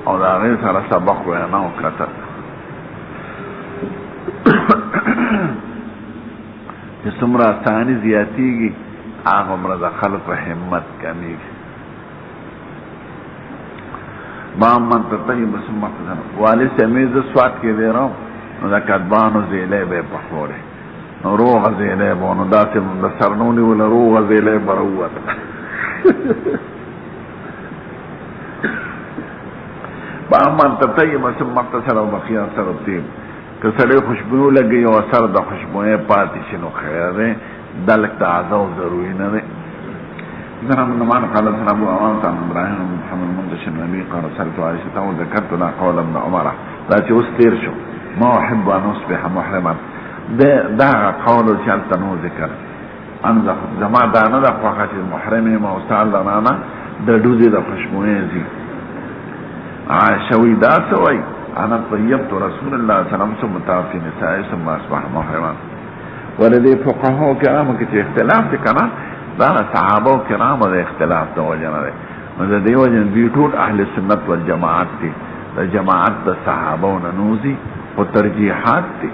او دا غیر سره سبق وینا وکړه چې څومره ثاني زیاتیږي هغه عمره د خلکو همت کمیږي ما من تطیب ثم اغتسل والد سے میز سوات کې دی راو نو دا کدبانو زیلې به پخوره نو روغ زیلې به نو داسې د سرنونی ولا روغ زیلې بروت ما من تطیب ثم اغتسل وبقي اثر الطيب که سړی خوشبو لګي او اثر د خوشبوې پاتې شي نو خیر دی دلک تعاذو ضروري نه دی ذرا من نمان قال سنا ابو عوان عن ابراهيم محمد منتشر النبي قال سألت عائشة وذكرت لها قول ابن عمر لا تستير شو ما احب ان اصبح محرما ده قول شالت نو ذكر ان زما دا نه د خوخه محرم ما وصال لنا د دوزي د خوشبوېزي عائشة ودا سوي انا طيبت رسول الله صلى الله عليه وسلم ثم طاف نساء ثم اصبح محرما ولدي فقهاء کرام کې اختلاف کنا دا صحابه کرام د اختلاف د وجنه ده نو د دې وجنه دی ټول اهل سنت والجماعت دي د جماعت د صحابه او نوزي او ترجیحات دي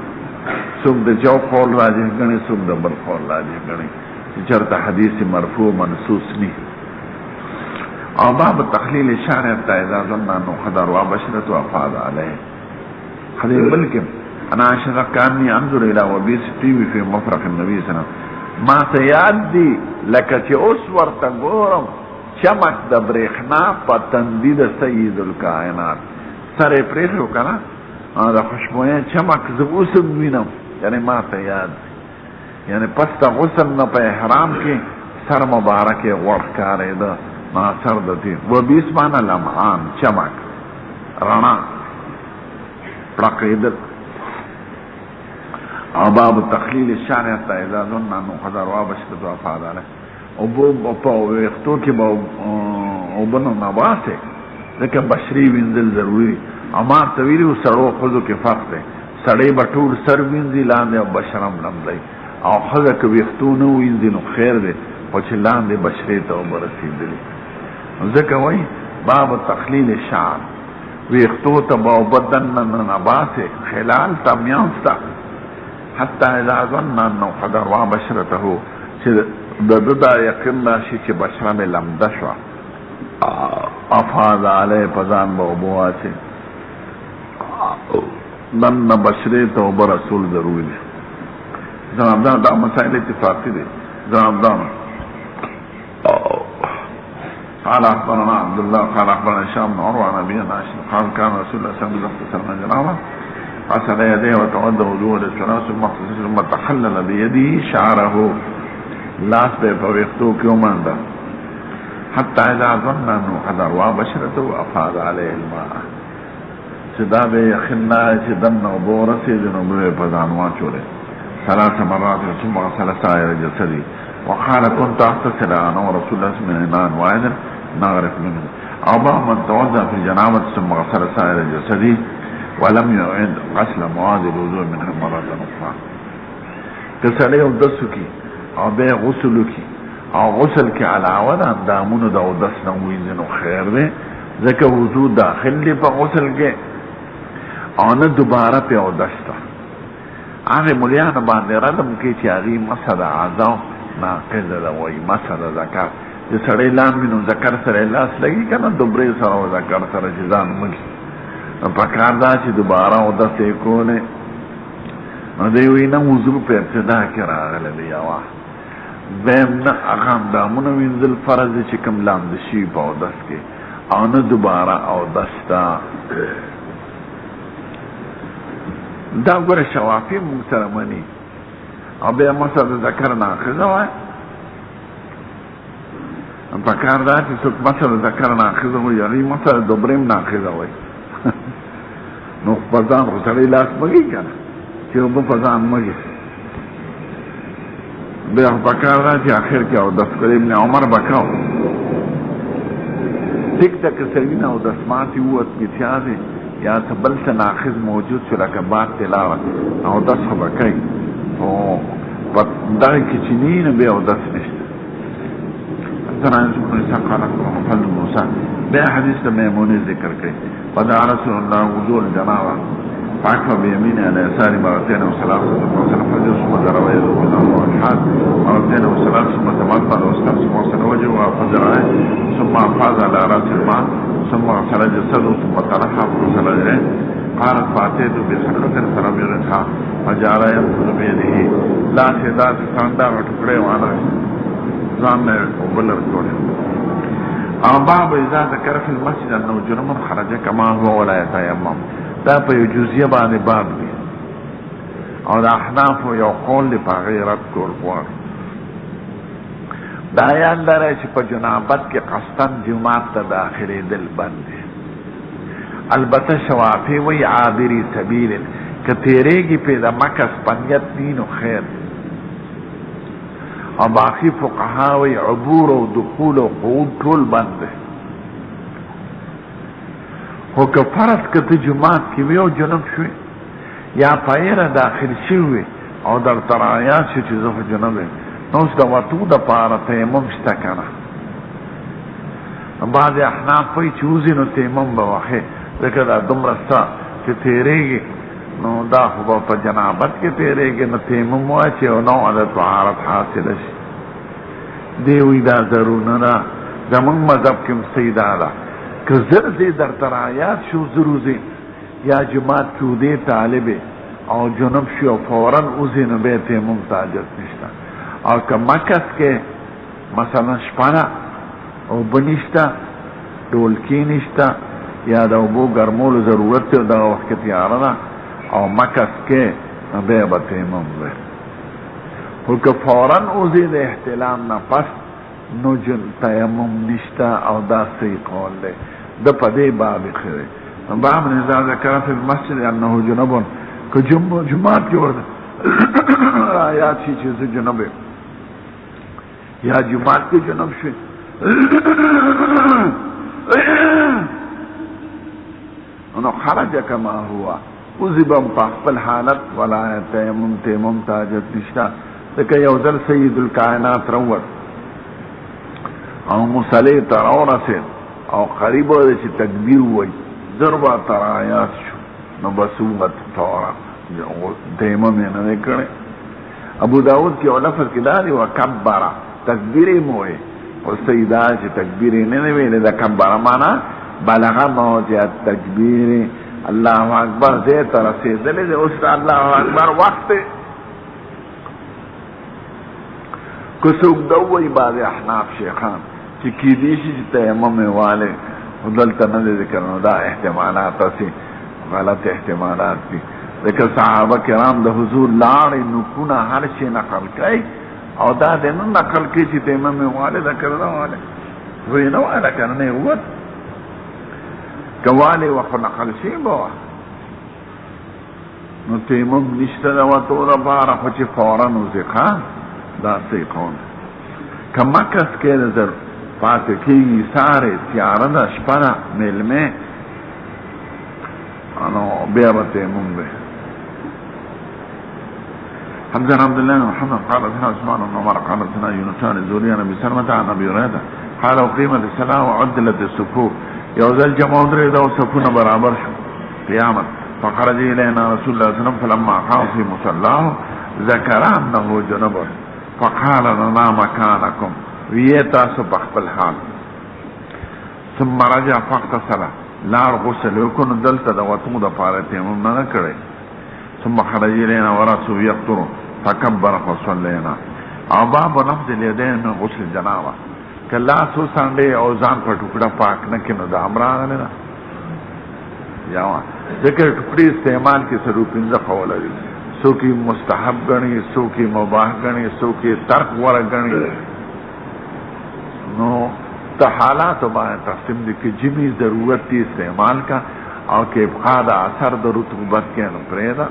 څوک د جو قول راځي غني څوک د بل قول راځي غني چې چرته حدیث مرفوع منصوص ني او باب تخلیل شارع اذا ظن انه قدر وبشرته وافاض عليه خلي بلکې انا عائشة کانی انظر الى وبیس تیوی فی مفرق النبی صلی اللہ علیہ وسلم ما ته یاد دی لکه چې اوس ورته ګورم چمک د برېښنا په تندي د سید الکائنات سره پرېښو که نه د خوشبویه چمک زه اوس هم وینم یعنې ما ته یاد دی یعنې پس د غسل نه په احرام کې سر مبارک یې غوړ ښکارېده نو اثر د دې وبیس معنی لمعان چمک رڼا پړقېدل او باب تخلیل الشعر حتی اذا ظن انه قد روا بشرة وافاد علیه اوبو په ویښتو کې به اوبه نه نباسې ځکه بشري وینځل ضروري او ما ورته ویلي وو سړو ښځو کې فرق دی سړی به ټول سر وینځي لاندې او بشر هم لمدی او ښځه که ویښتو نه وینځي نو خیر دی خو چې لاندې بشرې ته اوبه رسېدلي ځکه وایي باب تخلیل الشعر ویښتو ته به اوبه دننه نه نباسې خلال ته میانځ ته حتی اذا ظن انه قد روا بشرته چې د ده دا یقین راشي چې بشره مې لمده شوه افاض علیه په ځان به اوبه واچې دننه بشرې ته اوبه رسول ضروري دي جنابدان دا مسائل اتفاقي دي جنابدان قال اخبرنا عبد الله قال اخبرنا هشام بن عروه عن ابي عائشه قال كان رسول الله صلى الله عليه وسلم جنابه غسل يديه وتوضا وضوء للصلاه ثم تخلل بيده شعره لاس به په ویښتو کې ومانډه حتی اذا ظن انه قد روا بشرته افاض عليه الماء چې دا به یقین نه چې دننه اوبه ورسېدې نو به یې په ځان واچولې ثلاث مرات ثم غسل سائر جسدي وقال كنت اغتسل انا ورسول الله من اناء واحد نغرف منه او بعض من توضا في الجنابه ثم غسل سائر جسدي ولم يعد غسل مواد الوضوء منها مرة اخرى که سړی اودس وکړي او بیا غسل وکړي او غسل کې علاوه د اندامونو د اودس نه ووینځي نو خیر دی ځکه وضو داخل دی په غسل کې او نه دوباره پې اودس ته هغې ملیانو باندې ردم کوي چې هغې مسه د اعضاو ناقضه ده وایي مسه د ذکر چې سړی لامبي نو ذکر سره یې لاس لګي که نه دوبرې سره او ذکر سره چې ځان مږي پکار دا چې دوباره اودس یې کولی نو دی وایي نه وضو په ابتدا کې راغلی دی یوه دویم نه هغه اندامونه وینځل فرض دی چې کوم لامده شي په اودس کې او نه دوباره اودس ته دا ګوره شوافي مونږ سره مني او بیا مسه د ذکر ناقضه وایي پکار دا چې څوک مسه د ذکر ناقضه وایي هغې مسه د دوبرې هم ناقضه وایي نو په ځان خو سړی لاس مږي که نه چې اوبه په ځان مږي بیا خو پکار دا چې آخر کې اودس کړی ابن عمر به کو ټیک ده که سړي نه اودس ماتې ووت میتیازې یا څه بل څه ناقض موجود شو لکه باد ته لاړه اودس خو به کوي خو په دغه کې چې نه وي نو بیا اودس نشته حدثنا يوسف بن اسحاق قال اخبرنا فضل بن موسى بیا حدیث د میمونې ذکر کوي ودعا رسول الله وضوء الجنابه فعكف بيمينه على يسار مرتين وثلاث ثم غسل فرجه ثم ضرب يده بالارض والحال مرتين وثلاث ثم تمثل واستر ثم غسل وجهه وافض راسه ثم افاض على راس الماء ثم غسل جسده ثم طرحه وغسل رجليه قالت فاتيت بخلة فرميتها فجعل ينفذ بيده لا سيدات ساندا وټکړې وانه ځان نه وبلر کوله او باب اذا ذكر في المسجد انه جرم خرج كما هو ولا يتيمم دا په یو جزیه باندې باب دی او د احنافو یو قول دی په هغې رد کول غواړي دا یاد لرئ چې په جنابت کې قصدن جومات ته داخلېدل بند دی البته شوافي وایي عابري سبیل که تېرېږي پې د مکس په نیت دي نو خیر او باقي فقها وایي عبور او دخول او قعود ټول بند دی خو که فرض که ته جماعت کې وي او جنب شوې یا پایره داخل شوې او درته رایاد شو چې زه خو جنب یم نو اوس د وتو دپاره تیمم شته که نه بعضې احناف وایي چې وځي نو تیمم به وښې ځکه دا دومره ستا چې تېرېږي نو دا خو به په جنابت کې تېرېږي نو تیمم واچې او نوع د طهارت حاصله شي دی وایي دا ضرور نه ده زمونږ مذهب کې هم صحیح دا ده که زر دې درته رایاد شو زروزې یا جماعت کې ودې طالبې او جنب شي او فوراً اوزی نو بیا تیمم ته حاجت نشته. او که مکث کې مثلا شپه او بنشته ډولکی نشته یا د اوبو ګرمولو ضرورت دی دغه وخت کې تیاره ده او مکث کې نو بیا به تیمم دی. خو که فوراً اوزی د احتلام نه پس نو تیمم نشته او دا صحیح قول دی. د په دې باب ښه دی. باب اذا ذکر فی المسجد انه جنب که جماعت جوړ ده آیات شي چې زه جنب یا جماعت کې جنب شي نو خرج کما هو وزبم په خپل حالت ولا تیمم تاجت نشته. لکه یو ځل سید الکائنات روت او مصلی ته راورسېد او قریب و چې تکبیر ووایي ضربه تر آیات شو نو بس وغت طورا تیمم یې نه دی کړی. ابو داود کې یو لفظ کې دا دی وکبره تکبیر یې مو وایي خو صحیح دا چې تکبیر یې نه دی ویلی د کبره معنا بلغه موضع التکبیر الله اکبر دې ته رسېدلی دی. اوس الله اکبر وخت دی که څوک دا وایي بعض احناف شیخان چې کیدی شي چې تیمم یې والی خو دلته نه دی ذکر نو دا احتمالات هسې غلط احتمالات دي. لکه صحابه کرام د حضور لاړې نکونه هر شی نقل کوي او دا د نه نقل کوي چې تیمم یې والی ده که نه والی وی نه والی که نه یې ووت که والی وه خو نقل شي به وه نو تیمم نشته د وتو دپاره خو چې فورا وځي ښه دا صحیح قول. که مکث کې د زر پاتې کېږي سارې تیاره ده شپه ده میلمې نو بیا به تیمم دی. حدثنا عبد الله بن محمد قال حدثنا عثمان بن عمر قال حدثنا يونس بن زهري عن ابي سلمة عن ابي هريرة قال اقيمت الصلاة وعدلت الصفوف یو ځل جمع ودرېده او صفونه برابر شو قیامت فخرج الينا رسول الله صلى الله عليه وسلم فلما قام في مصلاه ذكر انه جنب فقال لنا مكانكم ویه تاسو په خپل حال ثم رجع فاغتسل لار غسل وکړو دلته د وتو د پاره تیمم نه کړی. ثم خرج الينا ورسول يقطر فكبر فصلينا. او باب نفذ اليدين من غسل الجنابه کله سو سانډې او ځان په ټوکړه پاک نه کینو د امرانه نه یا ذکر ټوکړي استعمال کې سروپینځه قول لري سو کې مستحب غني سو کې مباح غني سو کې ترک ور غني نو ته حالات باندې تقسیم دي کې جمی ضرورت دی استعمال کا او کې ابقاء د اثر د رطوبت کې نو پرېدا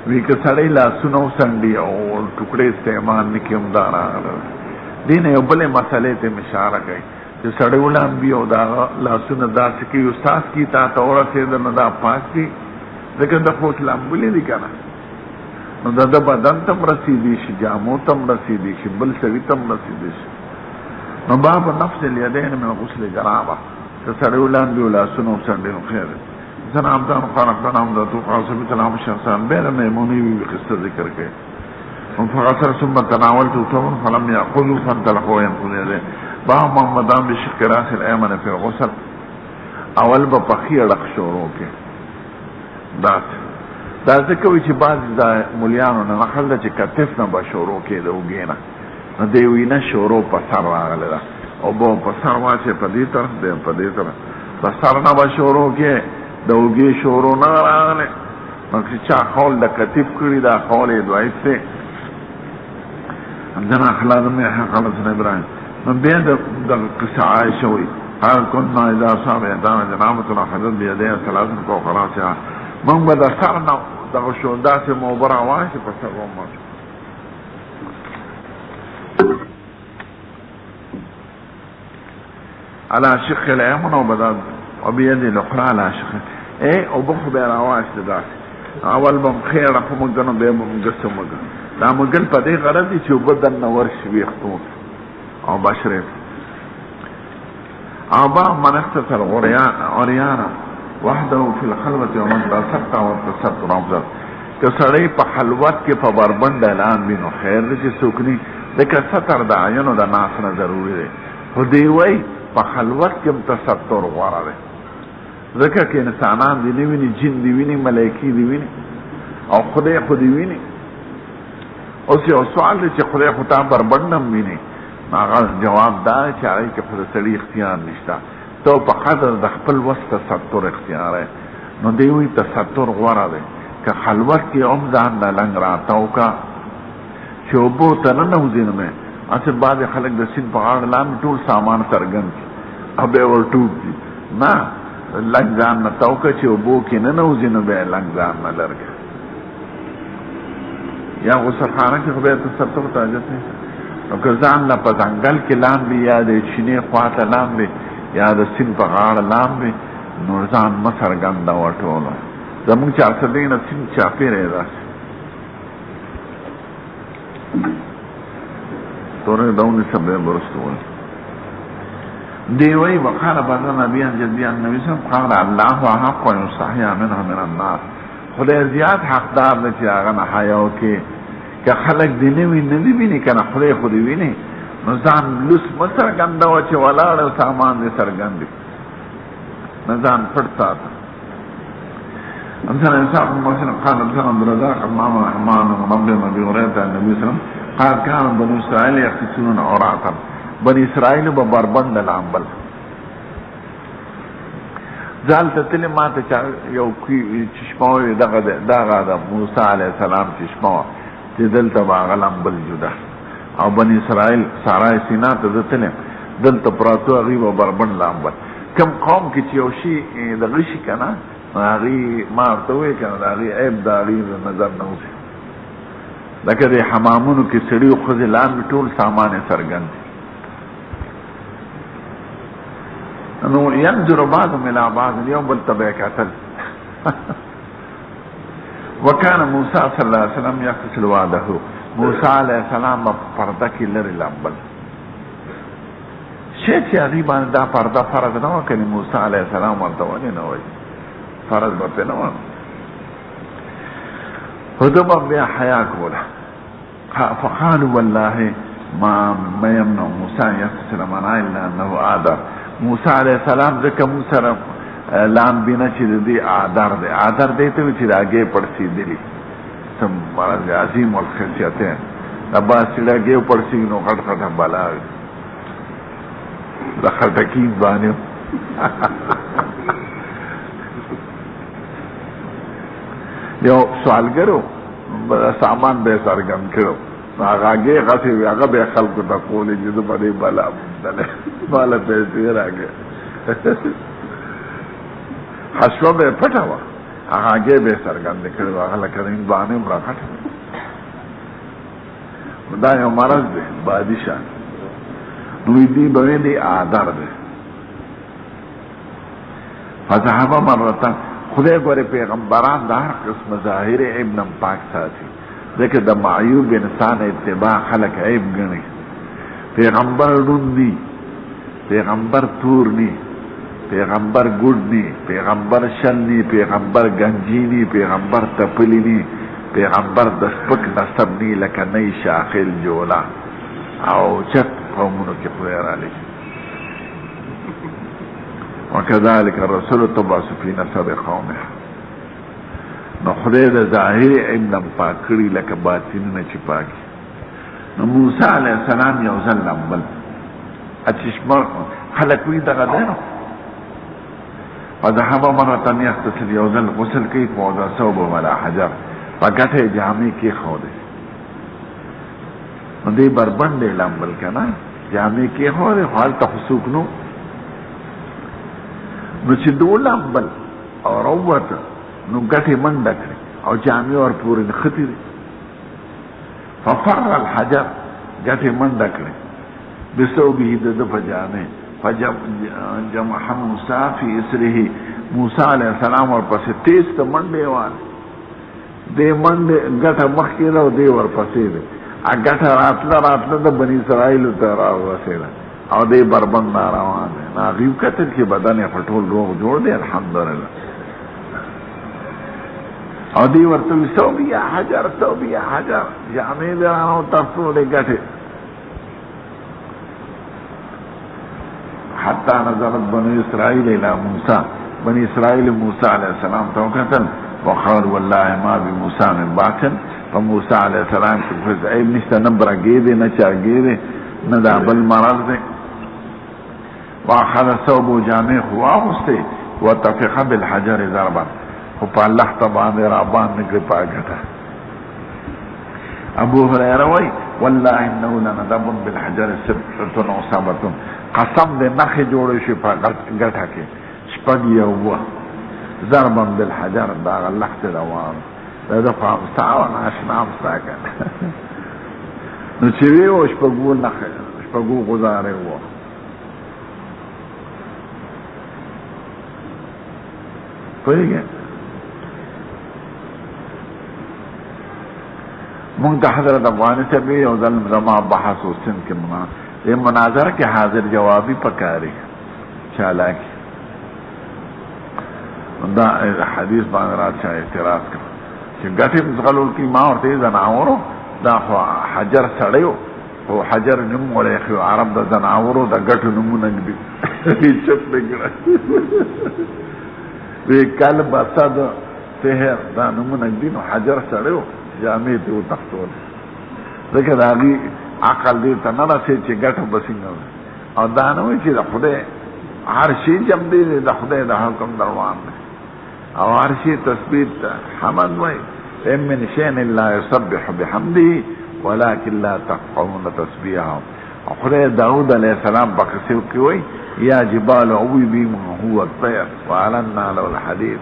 وی که سړی لاسونه وسنډي او ټوکړې استعمال نکي هم دا راغله. دین یو بلې مسئلې ته اشاره کوي چې سړی ولامبي او دا لاسونه داسې کوي استاد کی تا ته ورسېده نو دا پاک دي ځکه د خوت لامبلې دي که نه نو د بدن ته هم رسېدي شي جامو ته هم رسېدي شي بل سړي ته هم رسېدي شي. نو باب نفس الیدین من غسل جنابه که سړی ولامبي او لاسونه وسنډي نو خیر دی. زنا عبدان خانقنا عمدتو قاسم تلام شخصان بین میمونی بی قصه ذکر کے فغسر ثم تناولتو تون فلم یأخذو فانتلقو ینقل یده با محمدان بشق راس الایمن فی الغسل اول با پخی اڑق شورو کے دا ذکروی چی بعض دا ملیانو نقل دا چی کتف نبا شورو کے دا اگینا دیوی نا شورو پسر راغل دا او با پسر واچے پا دی طرف دیم پا دی طرف پسر نبا شورو کے د اوږې شورو نه راغلی نو چې چا قول د کتف کړي دا قول یې ضعیف دی. حدثنا خلاد بن يحيى قال حدثنا ابراهيم نو بیا دغه قصه عایشه وایي قال كنا اذا اصاب احدانا جنابه اخذت بيديها ثلاثا فوق راسها موږ به د سر نه دغه شو داسې موبه راواچي په سر وماچو على شق الایمن وبيد الاخرى على شق او بخو بیا راواشته داسې اول به م خیړه په موږ نو بیا به م ګسو مږ دا مږل په دې غرض دي چې اوبه دننه ورشي ویښتون او بشرې او با من اختصر عریانا وحده فی الخلوة ومن تستر والتستر افضل که سړی په خلوت کې په بربند اعلان وي نو خیر دی چې څوک ني لکه ستر د عینو د ناس نه ضروري دی خو دی وایي په خلوت کې هم تستر غوره دی ځکه که انسانان دې نه ویني، جن دې ویني، ملایکې دې ویني او خدای خو دې ویني. اوس یو سوال دی چې خدای خو تا بربنډ هم ویني، هغه جواب دا چې هغې کې خو د سړي اختیار نشته، ته په قدر د خپل وس تصدر اختیار دی. نو دی وایي تصدر غوره دی که خلوت کې هم ځان د لنګ راتاو کا چې اوبو ته ننوځي. نو مې هسې بعضې خلک د سیند په غاړه لاندې ټول سامان څرګند کړي او بیا ورټوب دي. نه، لږ ځان نه تاو که چې اوبو کې ننوځي نو بیا لږ ځان نه لرګه. یا غسلخانه کې خو بیا تصدر ته حاجت نشته. نو که ځان له په ځنګل کې لاندې یا د چینې خواته لاندې یا د سیند په غاړه لاندې نو ځان مه څرګنده وه ټوله. زمونږ چارسدۍ نه سیند چاپېره یې داسې تورې دونې سبې برستو وایي. دی وایي وقال بعض نبیان جدیان نبی صلی قال الله حق و یستحیا منه من الناس. خدای زیات حقدار دی چې هغه نه حیا وکړي. که خلک دې نه وي نه دې ویني که نه خدای خو دې ویني نو ځان لوس مه څرګنده وه چې ولاړ سامان دې څرګند وي، نه ځان پټ ساته. مثلا إسحاق بن مرسل قال مثلا عبد الرزاق الإمام الرحمن ربي أبي هريرة عن النبي صلى الله عليه وسلم قال كان بنو إسرائيل يغتسلون عراقا. بني إسرائيل ببربند العنبل ځال ته تلې ما ته یو چشمه وي دغه د موسی علیه السلام چشمه وه چې دلته به هغه لمبل جدا او بني اسرائیل سارای سینا ته زه تلم دلته پراته هغوی به بربند لامبل. کم قوم کې چې یو شي دغه شي که نه هغوی ما ورته ووایي که نه د هغوی عیب د هغوی د نظر نه وځي. لکه د حمامونو کې سړي او ښځې لاندې ټول سامان یې څرګند دي. نو ينظر بعضهم الى بعض اليوم بل تبع کتل. وكان موسى صلى الله عليه وسلم يغتسل وحده. موسی علیه السلام پرده کې لري لامبل شی چې هغې باندې دا پرده فرض نه وه کنې موسی علیه السلام ورته ولې نه وایي فرض به پرې نه وه. خو ده به بیا حیا کوله. فقالوا والله ما يمنع موسى ان يغتسل معنا الا انه آدر. موسی علیه السلام ځکه موږ سره لامبینه چې د دې آدر دی. آدر دی ته وایي چې د هګۍ پړسېدلي سم مرض عظیم الخصیتین د بعض سړي هګۍ وپړسېږي نو غټ غټه بلا وي د خټکي باندې یو سوالګرو سامان به یې څرګند کړو نو هغه هګۍ غټې وي هغه به یې خلکو ته کولې چې زه به دې بلا موندلی ماله پیسې راکړې حشوه به یې پټه وه هغه هګۍ به یې څرګندې کړې وه هغه لکه د هندوانې هم راغټه دا یو مرض دی بادي شان نو دی به وی دی آدر دی. فذهب مرتن. خدای ګورې پیغمبران د هر قسم ظاهر عیب نه پاک ساتي ځکه د معیوب انسان اتباع خلک عیب ګڼي. پیغمبر ړوند ني، پیغمبر تور ني، پیغمبر ګوډ ني، پیغمبر شل ني، پیغمبر گنجي ني، پیغمبر تپلی ني، پیغمبر د سپک نسب ني لکه نی شاخل جولا او چت قومونو کې خدای را لګي. وكذلك الرسول تبعث في نسب قومه. نو خدای د ظاهر عیب نه پاک کړي لکه باطنونه چې پاکي. نو موسی علیه السلام یو ځل لامبل اچشمه خلک وي دغه دی نو فذهب مرة يغتسل یو ځل غسل کوي فوضع ثوبه ولا حجر په ګټه جامې کې ښودې نو دی بربند دی لامبل که نه جامې کې ښودې خو هلته خو څوک نو چې دو لامبل او راووته نو ګټې منډه کړې او جامې ورپورې نښتې دي ففر الحجر ګټې منډه کړې بثوبه د ده په جامې فجمع موسی فی اسره. موسی علیه السلام ورپسې تیز ته منډې واله دې منډې ګټه مخکې ده او دې ورپسې دی ګټه راتله د بني اسرائیلو ته راورسېده او دې بربند روان دی نو هغې وکتل چې بدن یې په ټول روغ جوړ دی الحمدلله او دې ورته وي ثوب یا حجر ثوب یا حجر جامې دې رانه ترڅوړې ګټې حتی نظرت بنو اسرائیل الى موسی بني اسرائیل موسی علیہ السلام ته وکتل وقال والله ما بموسی من باطن فموسی علیہ السلام ته عیب نشته نه برګې دي نه چاګې دي نه دا بل مرض دی واخذ ثوب جامع هو واغسته وتفق بالحجر ضربا خو په الله تبارک را باندې کې پاګه ابو هريره وای والله انه لندب بالحجر سبتون وصابتون قسم دې نخې جوړې شي په ګټه کې شپږ یو و ضربا بالحجر دا الله ته روان دا فهم ساوه ناشنا مساکه نو چې وی او شپږو نخې شپږو گزارې و پوهیږئ مونږ د حضرت افغاني صاحب یو ځل زما بحث و سند کې مناظره کې حاضر جوابي پکاري چالاکي دا حدیث باندې راځي اعتراض کوي چې ګټې مزغلول کې ما ورته زناورو دا خو حجر سړیو او حجر نوم ولې خو عرب د زناورو د ګټو نومونه دي چپ بګړه وی کلب اسد سحر دا نومونه دي نو حجر سړیو جامع ته وتختول ځکه دا غي عقل دې ته نه راسي چې ګټه بسنګ او دا نو چې د خدای هر شي جم دې د خدای د حکم دروان او هر شي تثبیت حمد وای من شيء لا يسبح بحمده ولكن لا تفقهون تسبيحه خدای داود علیہ السلام بقسیو کی وای یا جبال اوی بیم هو الطير وعلنا له الحديد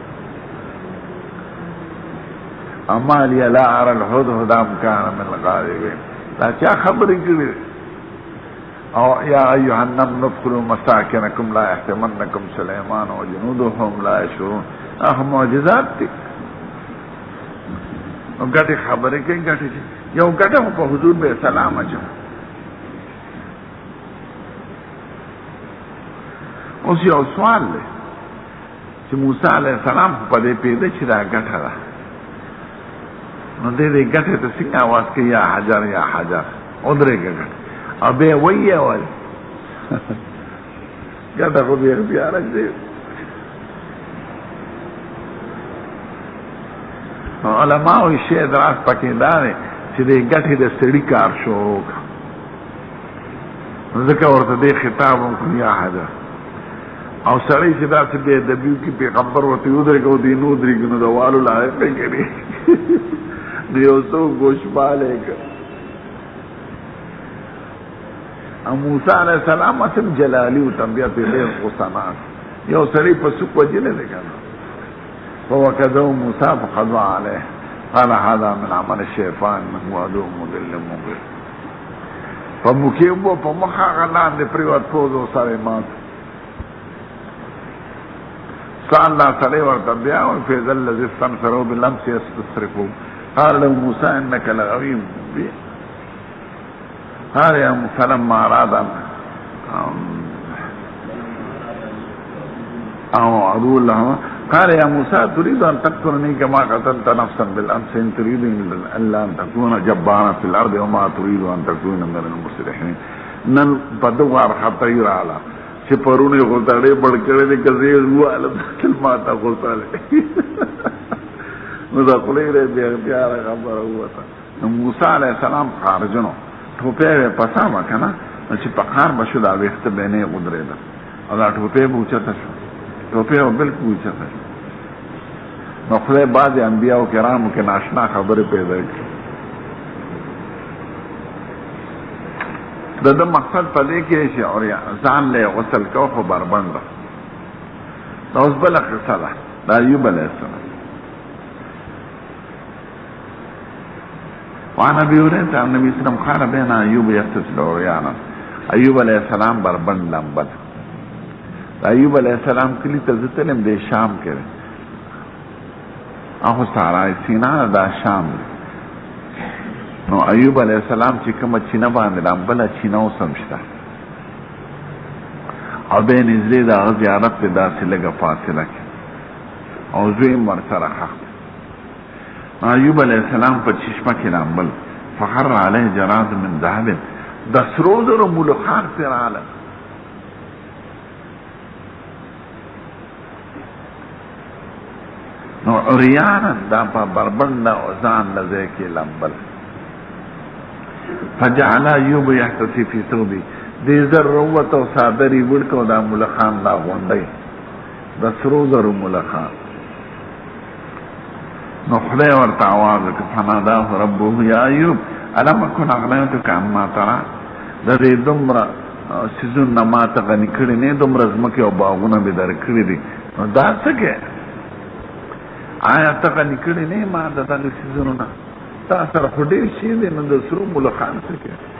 اما لی لا ارى الهدهد ام كان من الغالبين لا چا خبرې کړي او یا ایها النمل ادخلوا مساکنکم لا يحتمنکم سلیمان وجنودهم لا يشعرون هغه معجزات دي نو ګټه خبرې کوي ګټه یو ګټه په حضور به سلام اچو اوس یو سوال دی چې موسی علیہ السلام په دې پیدا چې دا ګټه ده نو دې ګټه ته څنګه आवाज کوي یا حجر یا حجر او درېږي او به وایي اول ګټه خو بیا راځي علماء وی شی دراز پکې دا دی چې دې ګټه د سړي کار شو ځکه ورته دې خطاب وکړي یا حجر او سړی چې دا څه دې د بیو کې پیغمبر ورته یو درګو دی نو درګو نو د والو لای کوي دیو تو گوشباله کر موسی علیہ السلام اسم جلالی و طبیعت دیر غصنات یو سری پسوک وجلے دیکھانا فوکدو موسی فخضوا علیہ قال هذا من عمل الشیطان هو عدو مضل مضل فمکیبو فمخا غلان دی پریوات پوزو سارے مات سال اللہ سلی ورطبیع وفیذ اللذی استنصروا باللمس يستصرفوا قال له موسى انك لغوي مبين قال يا موسى لما اراد او عدو الله قال يا موسى تريد ان تقتلني كما قتلت نفسا بالامس ان تريد الا ان تكون جبارا في الارض وما تريد ان تكون من المصلحين نن بدوار خطير على چې پرونه غوړې بڑکړې د کزې واله کلمات غوړې نو دا قلیره بیا خبره وته نو موسی علیہ السلام خارجنو ټوپه پسامه کنه چې په خار بشو دا وخت بینه قدرت او دا ټوپه بوچته شو ټوپه بالکل بوچته نو خدای بعض انبیاء او کرامو کې ناشنا خبره پیدا کړي د مقصد په دې کې چې اوریا ځان له غسل کو خو بربند دا اوس بل قصه ده د ایوب علیہ السلام وعن ابي هريره عن النبي صلى الله عليه وسلم قال بين ايوب يغتسل عريانا ایوب علیہ السلام بربند لمبد ایوب علیہ السلام کلی ته ځتلم د شام کې هغه سارای سینا دا شام نو ایوب علیہ السلام چې کوم چینه باندې لمبل چینه وسمشته او به نږدې دا زیارت ته داسې لګه فاصله کې او زوی مر سره حق ایوب علیہ السلام په چشمه کې لامبل فخر علیه جراد من ذهب د سرو زرو ملوخان پر عالم نو عریانا دا پا بربند او ځان لځای کې لمبل فجعل ایوب یحتسی فی ثوبی دې زر روت او صادری ورکو دا ملخان لا غونډي د سرو زرو ملخان نو خدای ورته आवाज وکړ فناداه ربه یا ایوب الم اكن اغنیتک عما ترى د دې دومره سيزون ما ته غني کړی نه دومره زمکه او باغونه به در کړی دي نو دا څه کې آیا ته غني کړی نه ما د دغه سيزونونه تاسو سره خډې شي نو د سرو ملخان څه کې